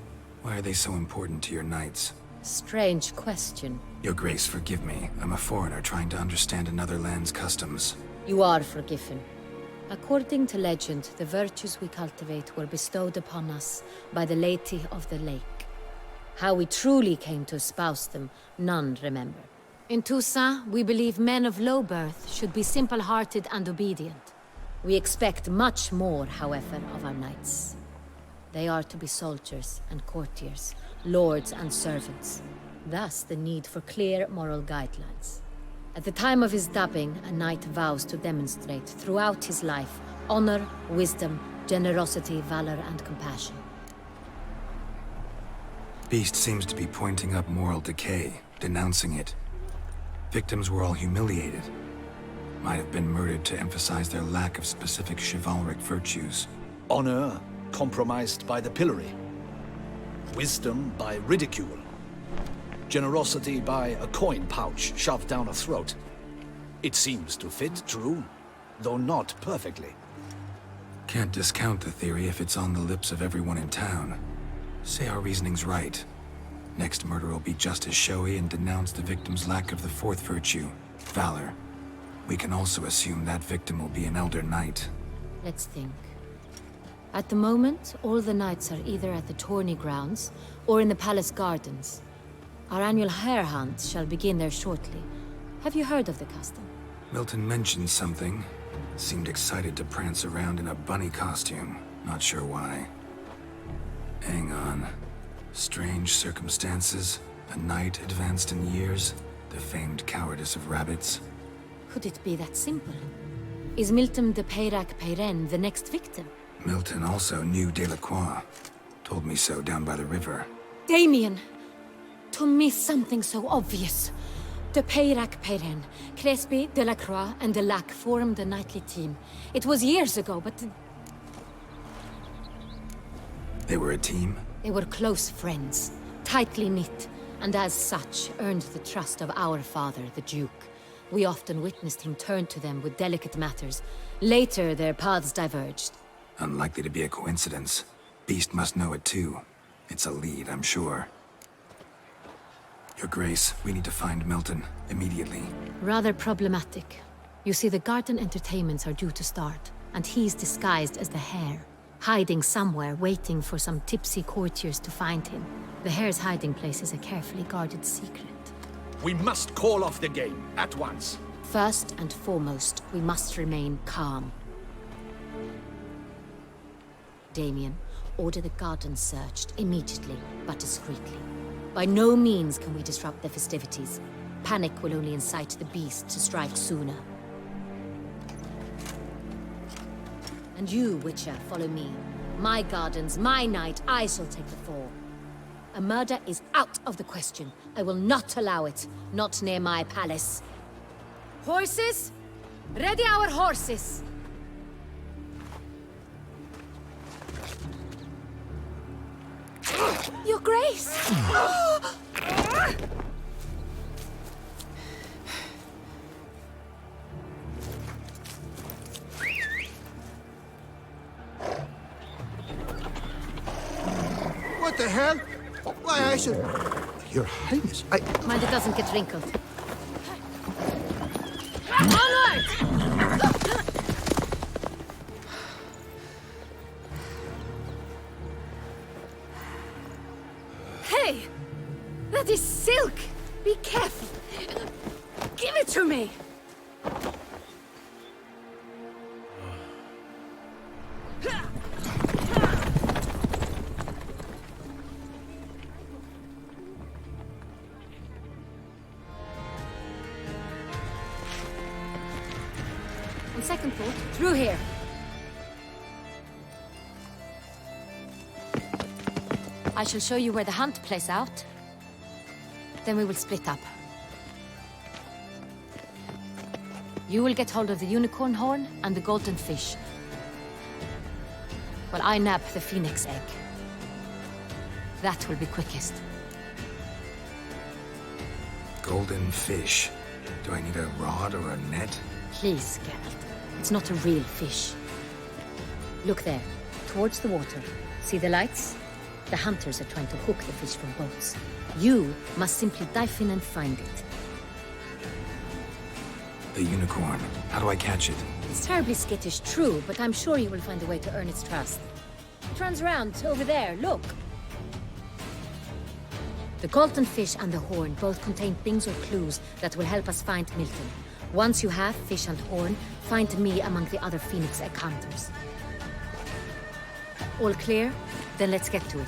Speaker 3: Why are they so important to your knights?
Speaker 17: Strange question.
Speaker 3: Your Grace, forgive me. I'm a foreigner trying to understand another land's customs.
Speaker 17: You are forgiven. According to legend, the virtues we cultivate were bestowed upon us by the Lady of the Lake. How we truly came to espouse them, none remember. In Toussaint, we believe men of low birth should be simple-hearted and obedient. We expect much more, however, of our knights. They are to be soldiers and courtiers, lords and servants. Thus, the need for clear moral guidelines. At the time of his dubbing, a knight vows to demonstrate throughout his life honor, wisdom, generosity, valor, and compassion.
Speaker 3: Beast seems to be pointing up moral decay, denouncing it. Victims were all humiliated. Might have been murdered to emphasize their lack of specific chivalric virtues.
Speaker 12: Honor compromised by the pillory. Wisdom by ridicule. Generosity by a coin pouch shoved down a throat. It seems to fit, true, though not perfectly.
Speaker 3: Can't discount the theory if it's on the lips of everyone in town. Say our reasoning's right. Next murder will be just as showy and denounce the victim's lack of the 4th virtue, valor. We can also assume that victim will be an elder knight.
Speaker 17: Let's think. At the moment, all the knights are either at the tourney grounds or in the palace gardens. Our annual hare hunt shall begin there shortly. Have you heard of the custom?
Speaker 3: Milton mentioned something. Seemed excited to prance around in a bunny costume. Not sure why. Hang on. Strange circumstances. A knight advanced in years. The famed cowardice of rabbits.
Speaker 17: Could it be that simple? Is Milton de Peyrac-Peyren the next victim?
Speaker 3: Milton also knew Delacroix. Told me so down by the river.
Speaker 17: Damien! To miss something so obvious. De Peyrac-Peyren, Crespi, Delacroix, and Delac formed a knightly team. It was years ago, but...
Speaker 3: They were a team?
Speaker 17: They were close friends, tightly knit, and as such earned the trust of our father, the Duke. We often witnessed him turn to them with delicate matters. Later, their paths diverged.
Speaker 3: Unlikely to be a coincidence. Beast must know it too. It's a lead, I'm sure. Your Grace, we need to find Milton, immediately.
Speaker 17: Rather problematic. You see, the garden entertainments are due to start, and he's disguised as the hare, hiding somewhere, waiting for some tipsy courtiers to find him. The hare's hiding place is a carefully guarded secret.
Speaker 12: We must call off the game, at once.
Speaker 17: First and foremost, we must remain calm. Damien, order the garden searched immediately, but discreetly. By no means can we disrupt the festivities. Panic will only incite the beast to strike sooner. And you, Witcher, follow me. My gardens, my night, I shall take the fall. A murder is out of the question. I will not allow it. Not near my palace. Horses? Ready our horses!
Speaker 15: Your Grace!
Speaker 6: What the hell? Why, I should... Your Highness,
Speaker 17: Mind it doesn't get wrinkled.
Speaker 15: Onward! Hey! That is silk! Be careful! Give it to me!
Speaker 17: On second thought, through here. I shall show you where the hunt plays out. Then we will split up. You will get hold of the unicorn horn and the golden fish, while I nab the phoenix egg. That will be quickest.
Speaker 3: Golden fish. Do I need a rod or a net?
Speaker 17: Please, Geralt. It's not a real fish. Look there, towards the water. See the lights? The hunters are trying to hook the fish from boats. You must simply dive in and find it.
Speaker 3: The unicorn. How do I catch it?
Speaker 17: It's terribly skittish, true, but I'm sure you will find a way to earn its trust. It runs around over there, look. The golden fish and the horn both contain things or clues that will help us find Milton. Once you have fish and horn, find me among the other Phoenix Egg hunters. All clear? Then let's get to it.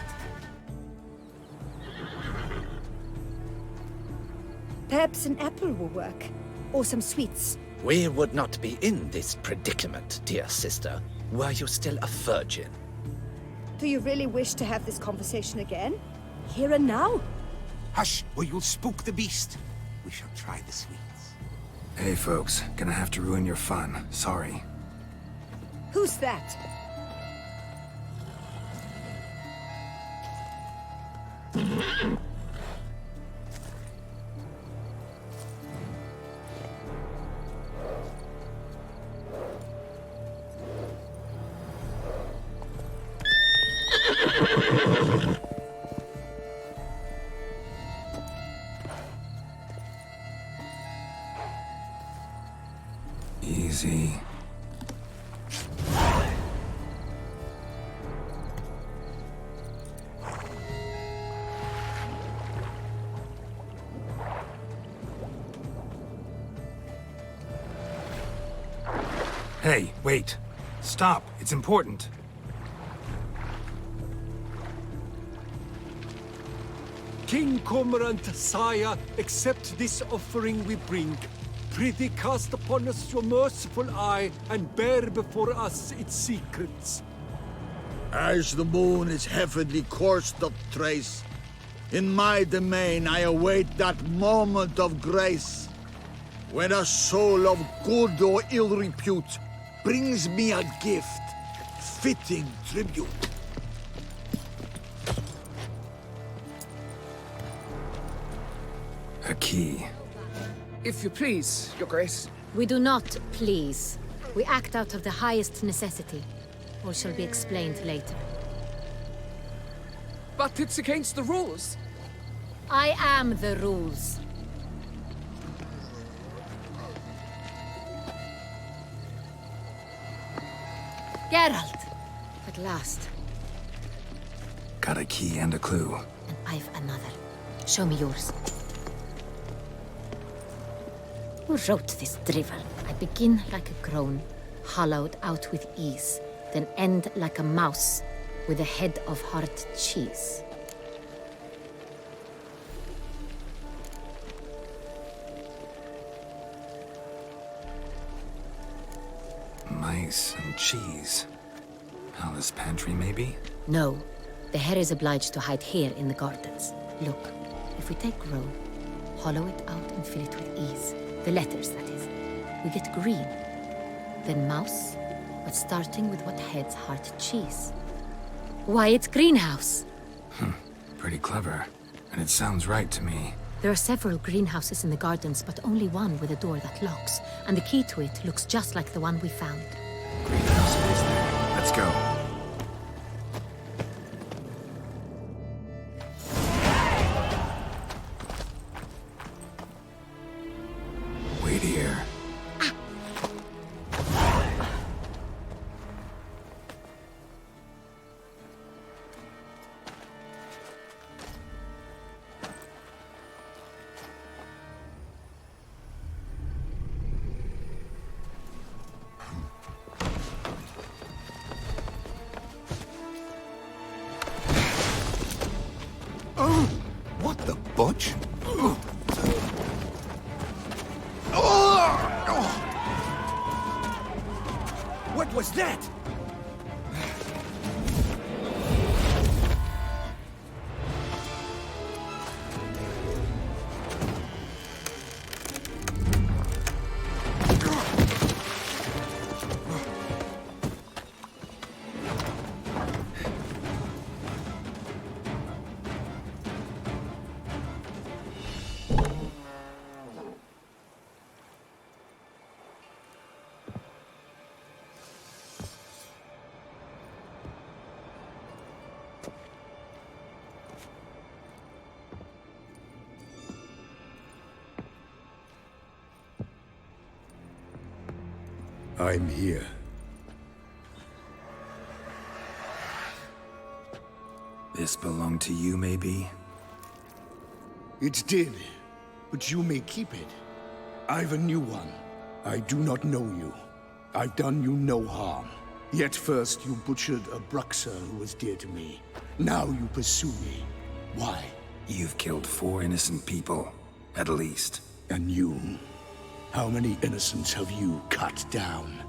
Speaker 15: Perhaps an apple will work. Or some sweets.
Speaker 12: We would not be in this predicament, dear sister, were you still a virgin.
Speaker 15: Do you really wish to have this conversation again? Here and now?
Speaker 12: Hush, or you'll spook the beast. We shall try the sweets.
Speaker 3: Hey folks, gonna have to ruin your fun. Sorry.
Speaker 15: Who's that?
Speaker 3: Easy. Hey, wait. Stop. It's important.
Speaker 7: King Cormorant, sire, accept this offering we bring. Prithee cast upon us your merciful eye, and bear before us its secrets.
Speaker 6: As the moon its heavenly course doth trace, in my domain I await that moment of grace, when a soul of good or ill repute brings me a gift, fitting tribute.
Speaker 3: A key.
Speaker 14: If you please, Your Grace.
Speaker 17: We do not please. We act out of the highest necessity. All shall be explained later.
Speaker 14: But it's against the rules.
Speaker 17: I am the rules. Geralt! At last.
Speaker 3: Got a key and a clue.
Speaker 17: And I've another. Show me yours. Who wrote this drivel? I begin like a groan, hollowed out with ease, then end like a mouse, with a head of hard cheese.
Speaker 3: Mice and cheese. Palace pantry, maybe?
Speaker 17: No. The hare is obliged to hide here in the gardens. Look, if we take row, hollow it out and fill it with ease. The letters, that is. We get green. Then mouse, but starting with what heads heart cheese. Why, it's greenhouse.
Speaker 3: pretty clever. And it sounds right to me.
Speaker 17: There are several greenhouses in the gardens, but only one with a door that locks. And the key to it looks just like the one we found.
Speaker 3: Greenhouse it is there. Let's go. Wait here.
Speaker 11: What the butch?
Speaker 1: What was that?
Speaker 2: I'm here.
Speaker 3: This belonged to you, maybe?
Speaker 2: It did, but you may keep it. I've a new one. I do not know you. I've done you no harm. Yet first you butchered a Bruxer who was dear to me. Now you pursue me. Why?
Speaker 3: You've killed 4 innocent people, at least.
Speaker 2: And you? How many innocents have you cut down?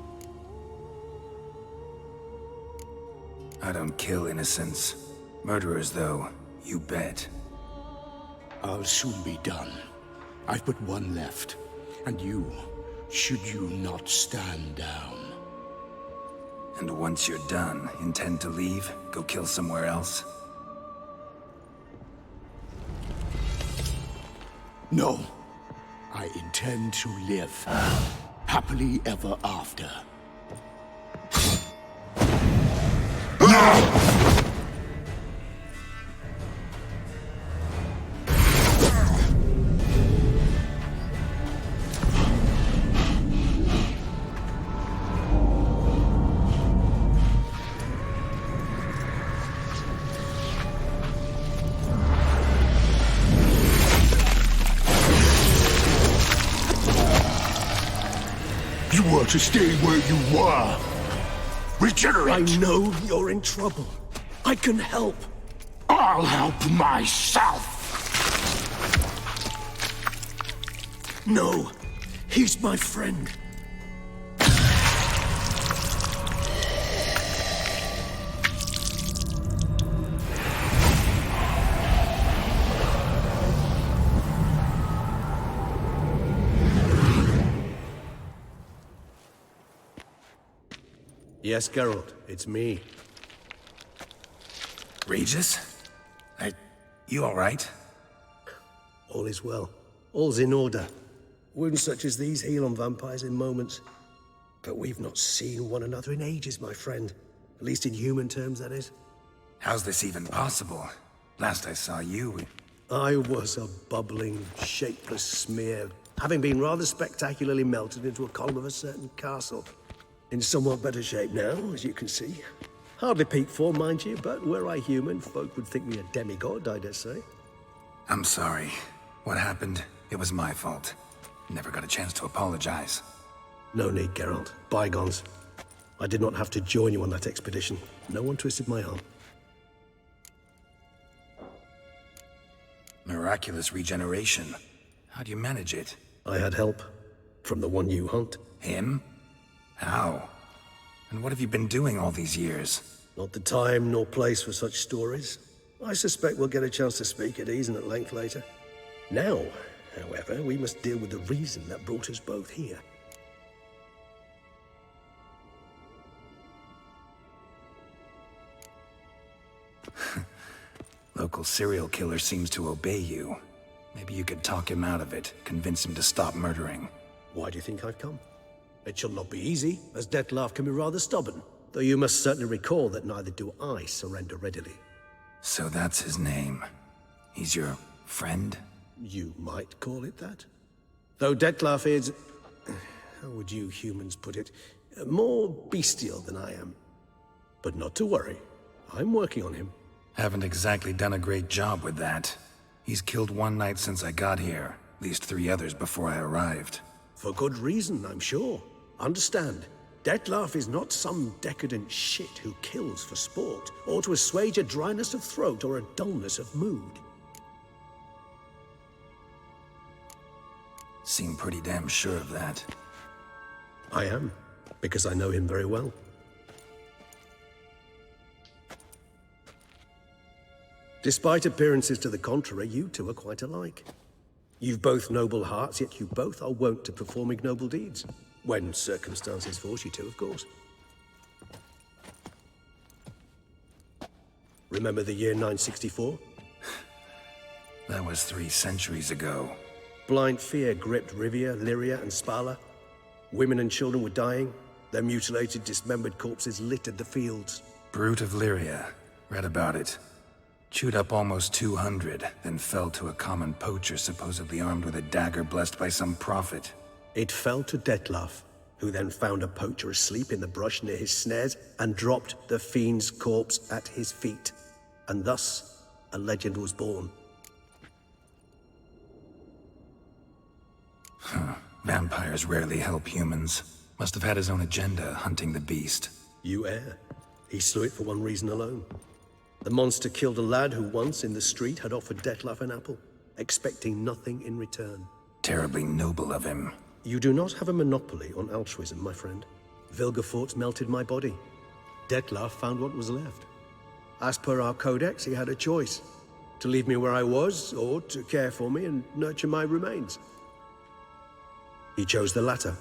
Speaker 3: I don't kill innocents. Murderers, though, you bet.
Speaker 2: I'll soon be done. I've but one left. And you, should you not stand down.
Speaker 3: And once you're done, intend to leave? Go kill somewhere else?
Speaker 2: No. I intend to live. Happily ever after. You were to stay where you were. Regenerate!
Speaker 12: I know you're in trouble. I can help.
Speaker 2: I'll help myself!
Speaker 12: No, he's my friend.
Speaker 8: Yes, Geralt, it's me.
Speaker 3: Regis? You alright?
Speaker 8: All is well. All's in order. Wounds such as these heal on vampires in moments. But we've not seen one another in ages, my friend. At least in human terms, that is.
Speaker 3: How's this even possible? Last I saw you...
Speaker 8: I was a bubbling, shapeless smear, having been rather spectacularly melted into a column of a certain castle. In somewhat better shape now, as you can see. Hardly peak form, mind you, but were I human, folk would think me a demigod, I dare say.
Speaker 3: I'm sorry. What happened? It was my fault. Never got a chance to apologize.
Speaker 8: No need, Geralt. Bygones. I did not have to join you on that expedition. No one twisted my arm.
Speaker 3: Miraculous regeneration. How do you manage it?
Speaker 8: I had help. From the one you hunt.
Speaker 3: Him? How? And what have you been doing all these years?
Speaker 8: Not the time nor place for such stories. I suspect we'll get a chance to speak at ease and at length later. Now, however, we must deal with the reason that brought us both here.
Speaker 3: Local serial killer seems to obey you. Maybe you could talk him out of it, convince him to stop murdering.
Speaker 8: Why do you think I've come? It shall not be easy, as Dettlaff can be rather stubborn. Though you must certainly recall that neither do I surrender readily.
Speaker 3: So that's his name. He's your friend?
Speaker 8: You might call it that. Though Dettlaff is... how would you humans put it? More bestial than I am. But not to worry. I'm working on him.
Speaker 3: Haven't exactly done a great job with that. He's killed one knight since I got here. At least 3 others before I arrived.
Speaker 8: For good reason, I'm sure. Understand, Dettlaff is not some decadent shit who kills for sport, or to assuage a dryness of throat or a dullness of mood.
Speaker 3: Seem pretty damn sure of that.
Speaker 8: I am, because I know him very well. Despite appearances to the contrary, you two are quite alike. You've both noble hearts, yet you both are wont to perform ignoble deeds. When circumstances force you to, of course. Remember the year 964?
Speaker 3: That was 3 centuries ago.
Speaker 8: Blind fear gripped Rivia, Lyria, and Spala. Women and children were dying. Their mutilated, dismembered corpses littered the fields.
Speaker 3: Brute of Lyria. Read about it. Chewed up almost 200, then fell to a common poacher supposedly armed with a dagger blessed by some prophet.
Speaker 8: It fell to Dettlaff, who then found a poacher asleep in the brush near his snares and dropped the fiend's corpse at his feet. And thus, a legend was born.
Speaker 3: Vampires rarely help humans. Must have had his own agenda, hunting the beast.
Speaker 8: You err. He slew it for one reason alone. The monster killed a lad who once, in the street, had offered Dettlaff an apple, expecting nothing in return.
Speaker 3: Terribly noble of him.
Speaker 8: You do not have a monopoly on altruism, my friend. Vilgefortz melted my body. Dettlaff found what was left. As per our codex, he had a choice. To leave me where I was, or to care for me and nurture my remains. He chose the latter.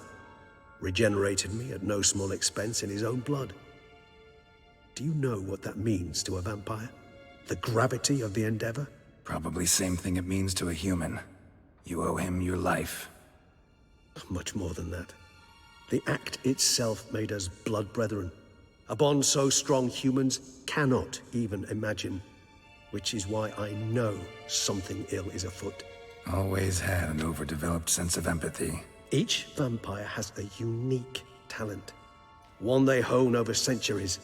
Speaker 8: Regenerated me at no small expense in his own blood. Do you know what that means to a vampire? The gravity of the endeavor?
Speaker 3: Probably same thing it means to a human. You owe him your life.
Speaker 8: Much more than that. The act itself made us blood brethren. A bond so strong humans cannot even imagine. Which is why I know something ill is afoot.
Speaker 3: Always had an overdeveloped sense of empathy.
Speaker 8: Each vampire has a unique talent. One they hone over centuries.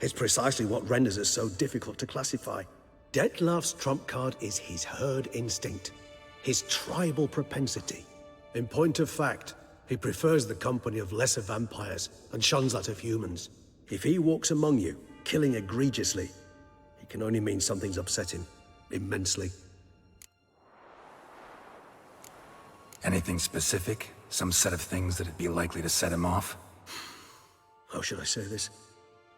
Speaker 8: It's precisely what renders us so difficult to classify. Dettlaff's trump card is his herd instinct, his tribal propensity. In point of fact, he prefers the company of lesser vampires and shuns that of humans. If he walks among you, killing egregiously, it can only mean something's upset him, immensely.
Speaker 3: Anything specific? Some set of things that'd be likely to set him off?
Speaker 8: How should I say this?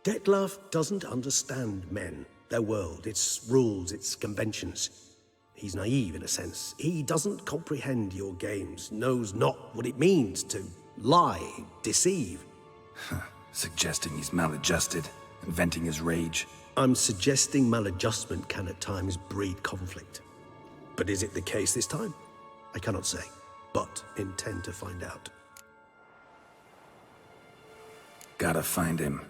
Speaker 8: Dettlaff doesn't understand men, their world, its rules, its conventions. He's naive in a sense. He doesn't comprehend your games, knows not what it means to lie, deceive.
Speaker 3: Suggesting he's maladjusted, and venting his rage.
Speaker 8: I'm suggesting maladjustment can at times breed conflict. But is it the case this time? I cannot say, but intend to find out.
Speaker 3: Gotta find him,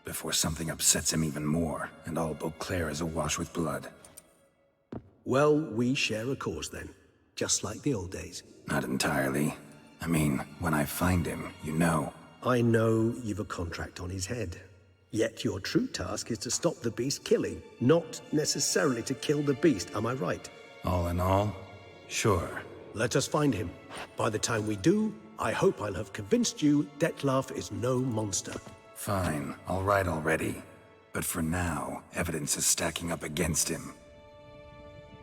Speaker 3: before something upsets him even more, and all Beauclair is awash with blood.
Speaker 8: Well, we share a cause then, just like the old days.
Speaker 3: Not entirely. I mean, when I find him, you know.
Speaker 8: I know you've a contract on his head. Yet your true task is to stop the beast killing, not necessarily to kill the beast, am I right?
Speaker 3: All in all, sure.
Speaker 8: Let us find him. By the time we do, I hope I'll have convinced you Dettlaff is no monster.
Speaker 3: Fine, all right already. But for now, evidence is stacking up against him.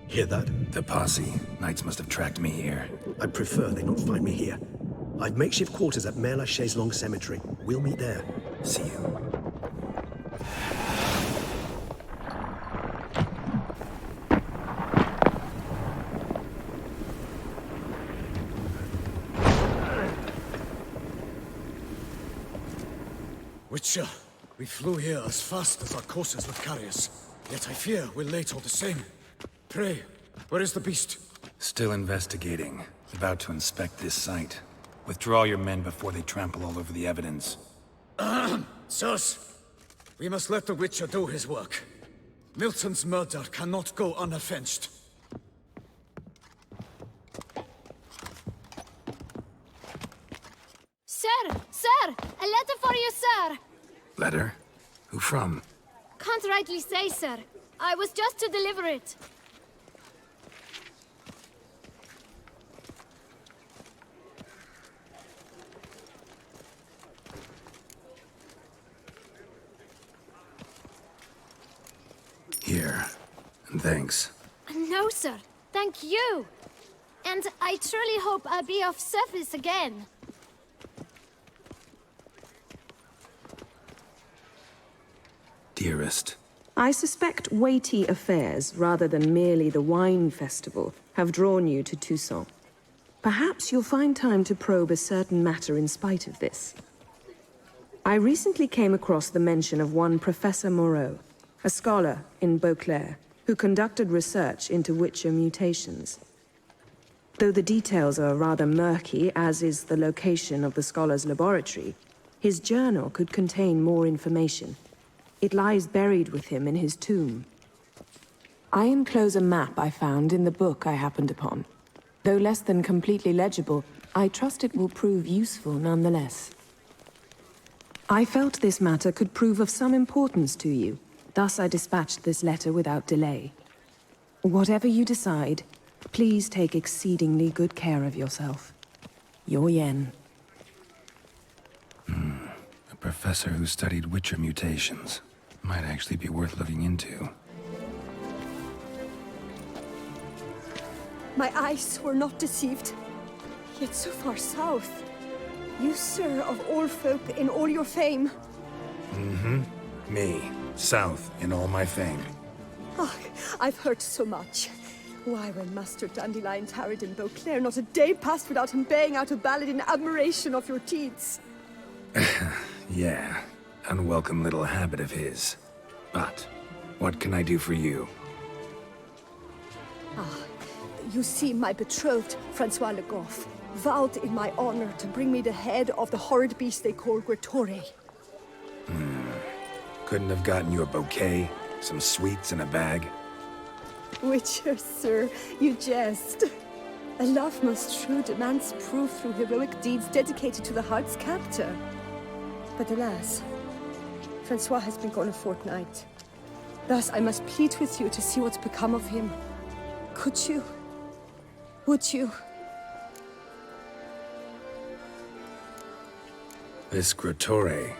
Speaker 8: Hear that?
Speaker 3: The posse. Knights must have tracked me here.
Speaker 8: I'd prefer they not find me here. I've makeshift quarters at Mère Lachaise Long Cemetery. We'll meet there.
Speaker 3: See you.
Speaker 12: Witcher, we flew here as fast as our coursers would carry us.
Speaker 4: Yet I fear we're late all the same. Pray, where is the beast?
Speaker 3: Still investigating. About to inspect this site. Withdraw your men before they trample all over the evidence.
Speaker 4: Sirs, we must let the Witcher do his work. Milton's murder cannot go unavenged.
Speaker 15: Sir! A letter for you, sir!
Speaker 3: Letter? Who from?
Speaker 15: Can't rightly say, sir. I was just to deliver it.
Speaker 3: Here. And thanks.
Speaker 15: No, sir. Thank you. And I truly hope I'll be of service again.
Speaker 3: Dearest.
Speaker 18: I suspect weighty affairs, rather than merely the wine festival, have drawn you to Toussaint. Perhaps you'll find time to probe a certain matter in spite of this. I recently came across the mention of one Professor Moreau, a scholar in Beauclair, who conducted research into Witcher mutations. Though the details are rather murky, as is the location of the scholar's laboratory, his journal could contain more information. It lies buried with him in his tomb. I enclose a map I found in the book I happened upon. Though less than completely legible, I trust it will prove useful nonetheless. I felt this matter could prove of some importance to you, thus I dispatched this letter without delay. Whatever you decide, please take exceedingly good care of yourself. Your Yen.
Speaker 3: A professor who studied Witcher mutations. Might actually be worth looking into.
Speaker 19: My eyes were not deceived. Yet so far south. You, sir, of all folk in all your fame.
Speaker 3: Mm-hmm. Me. South in all my fame.
Speaker 19: Oh, I've heard so much. Why, when Master Dandelion tarried in Beauclair, not a day passed without him baying out a ballad in admiration of your deeds.
Speaker 3: Yeah. Unwelcome little habit of his. But, what can I do for you?
Speaker 19: You see, my betrothed, Francois Le Goff, vowed in my honor to bring me the head of the horrid beast they call Grottore.
Speaker 3: Couldn't have gotten you a bouquet, some sweets in a bag?
Speaker 19: Witcher, sir, you jest. A love most true demands proof through heroic deeds dedicated to the heart's captor. But alas, Francois has been gone a fortnight. Thus I must plead with you to see what's become of him. Could you? Would you?
Speaker 3: This Grottore.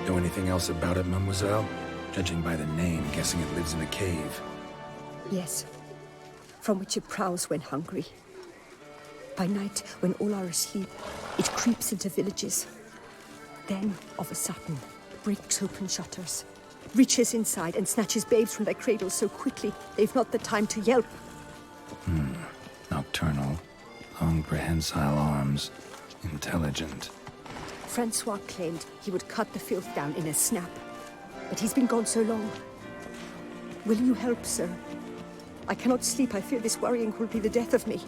Speaker 3: Know anything else about it, mademoiselle? Judging by the name, guessing it lives in a cave.
Speaker 19: Yes, from which it prowls when hungry. By night, when all are asleep, it creeps into villages. Then, of a sudden, breaks open shutters, reaches inside and snatches babes from their cradles so quickly they've not the time to yelp.
Speaker 3: Nocturnal, long prehensile arms, intelligent.
Speaker 19: Francois claimed he would cut the filth down in a snap, but he's been gone so long. Will you help, sir? I cannot sleep. I fear this worrying will be the death of me.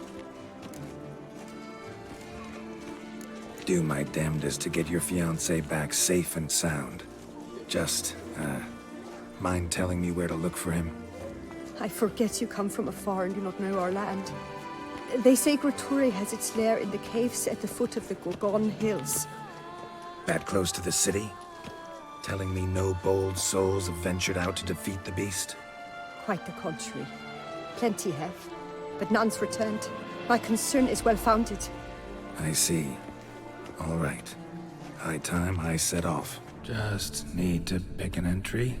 Speaker 3: Do my damnedest to get your fiancé back safe and sound. Just, mind telling me where to look for him?
Speaker 19: I forget you come from afar and do not know our land. They say Grottore has its lair in the caves at the foot of the Gorgon Hills.
Speaker 3: That close to the city? Telling me no bold souls have ventured out to defeat the beast?
Speaker 19: Quite the contrary. Plenty have, but none's returned. My concern is well-founded.
Speaker 3: I see. All right. High time I set off. Just need to pick an entry.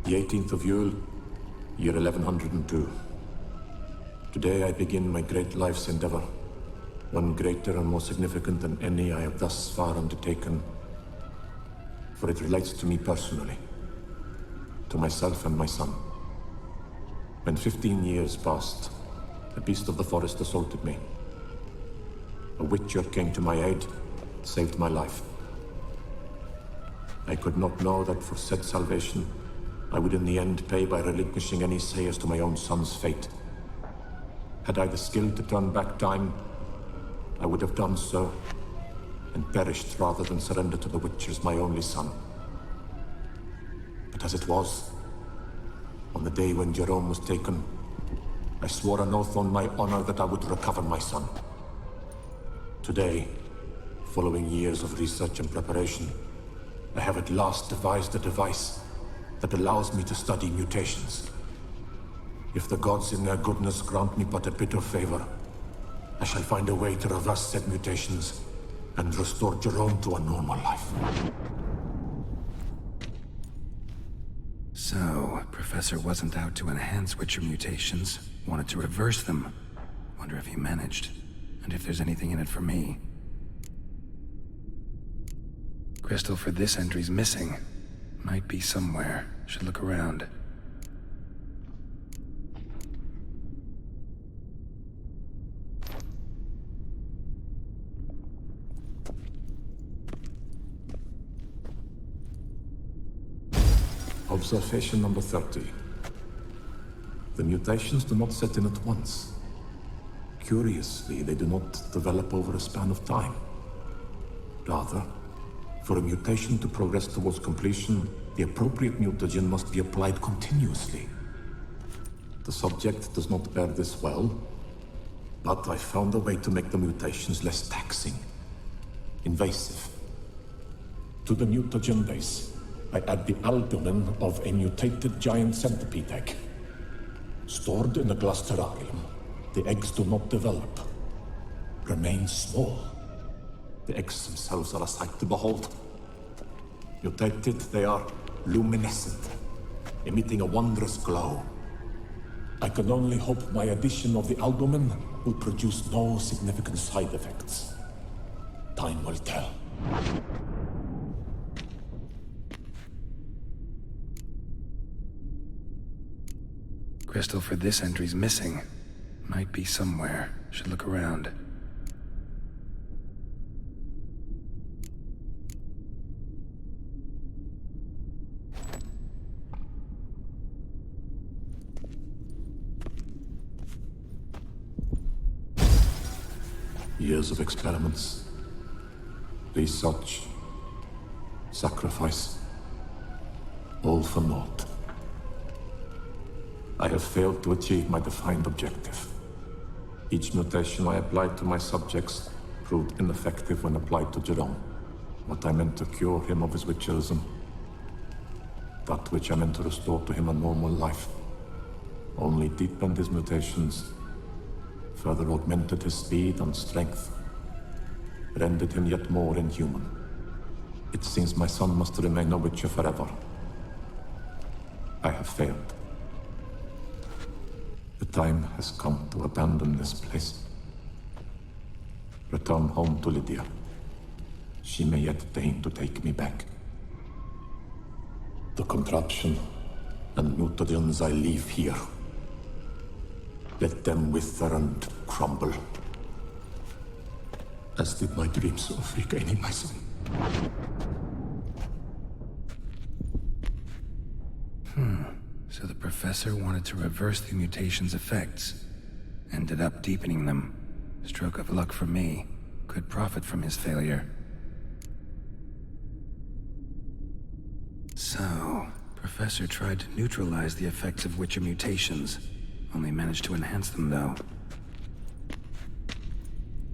Speaker 20: The 18th of Yule, year 1102. Today I begin my great life's endeavor, one greater and more significant than any I have thus far undertaken. for it relates to me personally. To myself and my son. When 15 years passed, a beast of the forest assaulted me. A witcher came to my aid, saved my life. I could not know that for said salvation, I would in the end pay by relinquishing any say as to my own son's fate. Had I the skill to turn back time, I would have done so, and perished rather than surrender to the Witchers my only son. But as it was, on the day when Jerome was taken, I swore an oath on my honor that I would recover my son. Today, following years of research and preparation, I have at last devised a device that allows me to study mutations. If the gods in their goodness grant me but a bit of favor, I shall find a way to reverse said mutations and restore Jerome to a normal life.
Speaker 3: So, Professor wasn't out to enhance Witcher mutations, wanted to reverse them. Wonder if he managed, and if there's anything in it for me. Crystal for this entry's missing. Might be somewhere. Should look around.
Speaker 20: Observation number 30. The mutations do not set in at once. Curiously, they do not develop over a span of time. Rather, for a mutation to progress towards completion, the appropriate mutagen must be applied continuously. The subject does not bear this well, but I found a way to make the mutations less taxing, invasive. To the mutagen base, I add the albumin of a mutated giant centipede egg. Stored in a glass terrarium, the eggs do not develop, remain small. The eggs themselves are a sight to behold. Mutated, they are luminescent, emitting a wondrous glow. I can only hope my addition of the albumin will produce no significant side effects. Time will tell.
Speaker 3: Crystal for this entry's missing. Might be somewhere. Should look around.
Speaker 20: Years of experiments, research, sacrifice, all for naught. I have failed to achieve my defined objective. Each mutation I applied to my subjects proved ineffective when applied to Jerome. What I meant to cure him of his witcherism, that which I meant to restore to him a normal life, only deepened his mutations, further augmented his speed and strength, rendered him yet more inhuman. It seems my son must remain a witcher forever. I have failed. The time has come to abandon this place. Return home to Lydia. She may yet deign to take me back. The contraption and mutagens I leave here, let them wither and crumble, as did my dreams of regaining my son.
Speaker 3: So the Professor wanted to reverse the mutation's effects. Ended up deepening them. Stroke of luck for me. Could profit from his failure. So, Professor tried to neutralize the effects of Witcher mutations. Only managed to enhance them, though.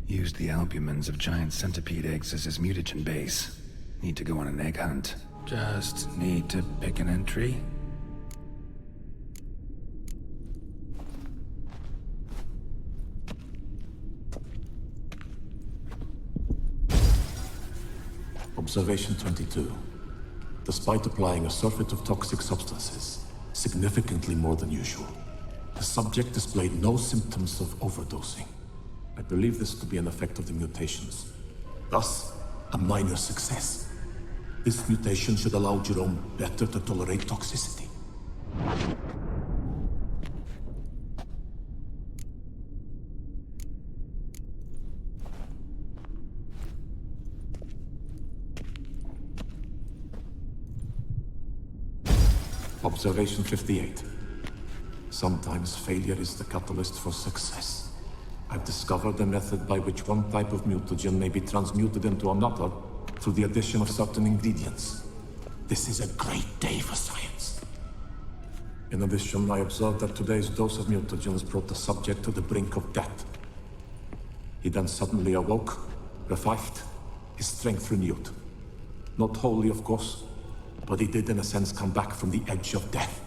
Speaker 3: Used the albumins of giant centipede eggs as his mutagen base. Need to go on an egg hunt. Just need to pick an entry.
Speaker 20: Observation 22. Despite applying a surfeit of toxic substances, significantly more than usual, the subject displayed no symptoms of overdosing. I believe this to be an effect of the mutations. Thus, a minor success. This mutation should allow Jerome better to tolerate toxicity. Observation 58. Sometimes failure is the catalyst for success. I've discovered a method by which one type of mutagen may be transmuted into another through the addition of certain ingredients. This is a great day for science. In addition, I observed that today's dose of mutagens brought the subject to the brink of death. He then suddenly awoke, revived, his strength renewed. Not wholly, of course, but he did in a sense come back from the edge of death.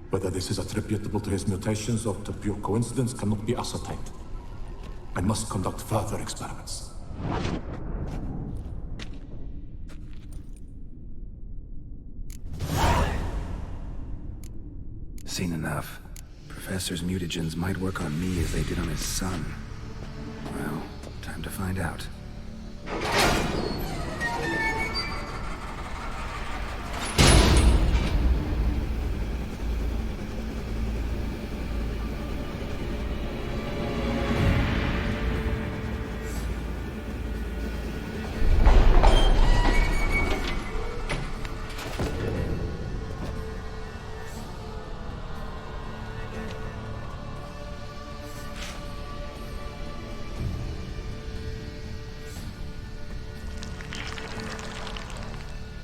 Speaker 20: Whether this is attributable to his mutations or to pure coincidence cannot be ascertained. I must conduct further experiments.
Speaker 3: Seen enough. Professor's mutagens might work on me as they did on his son. Well, time to find out.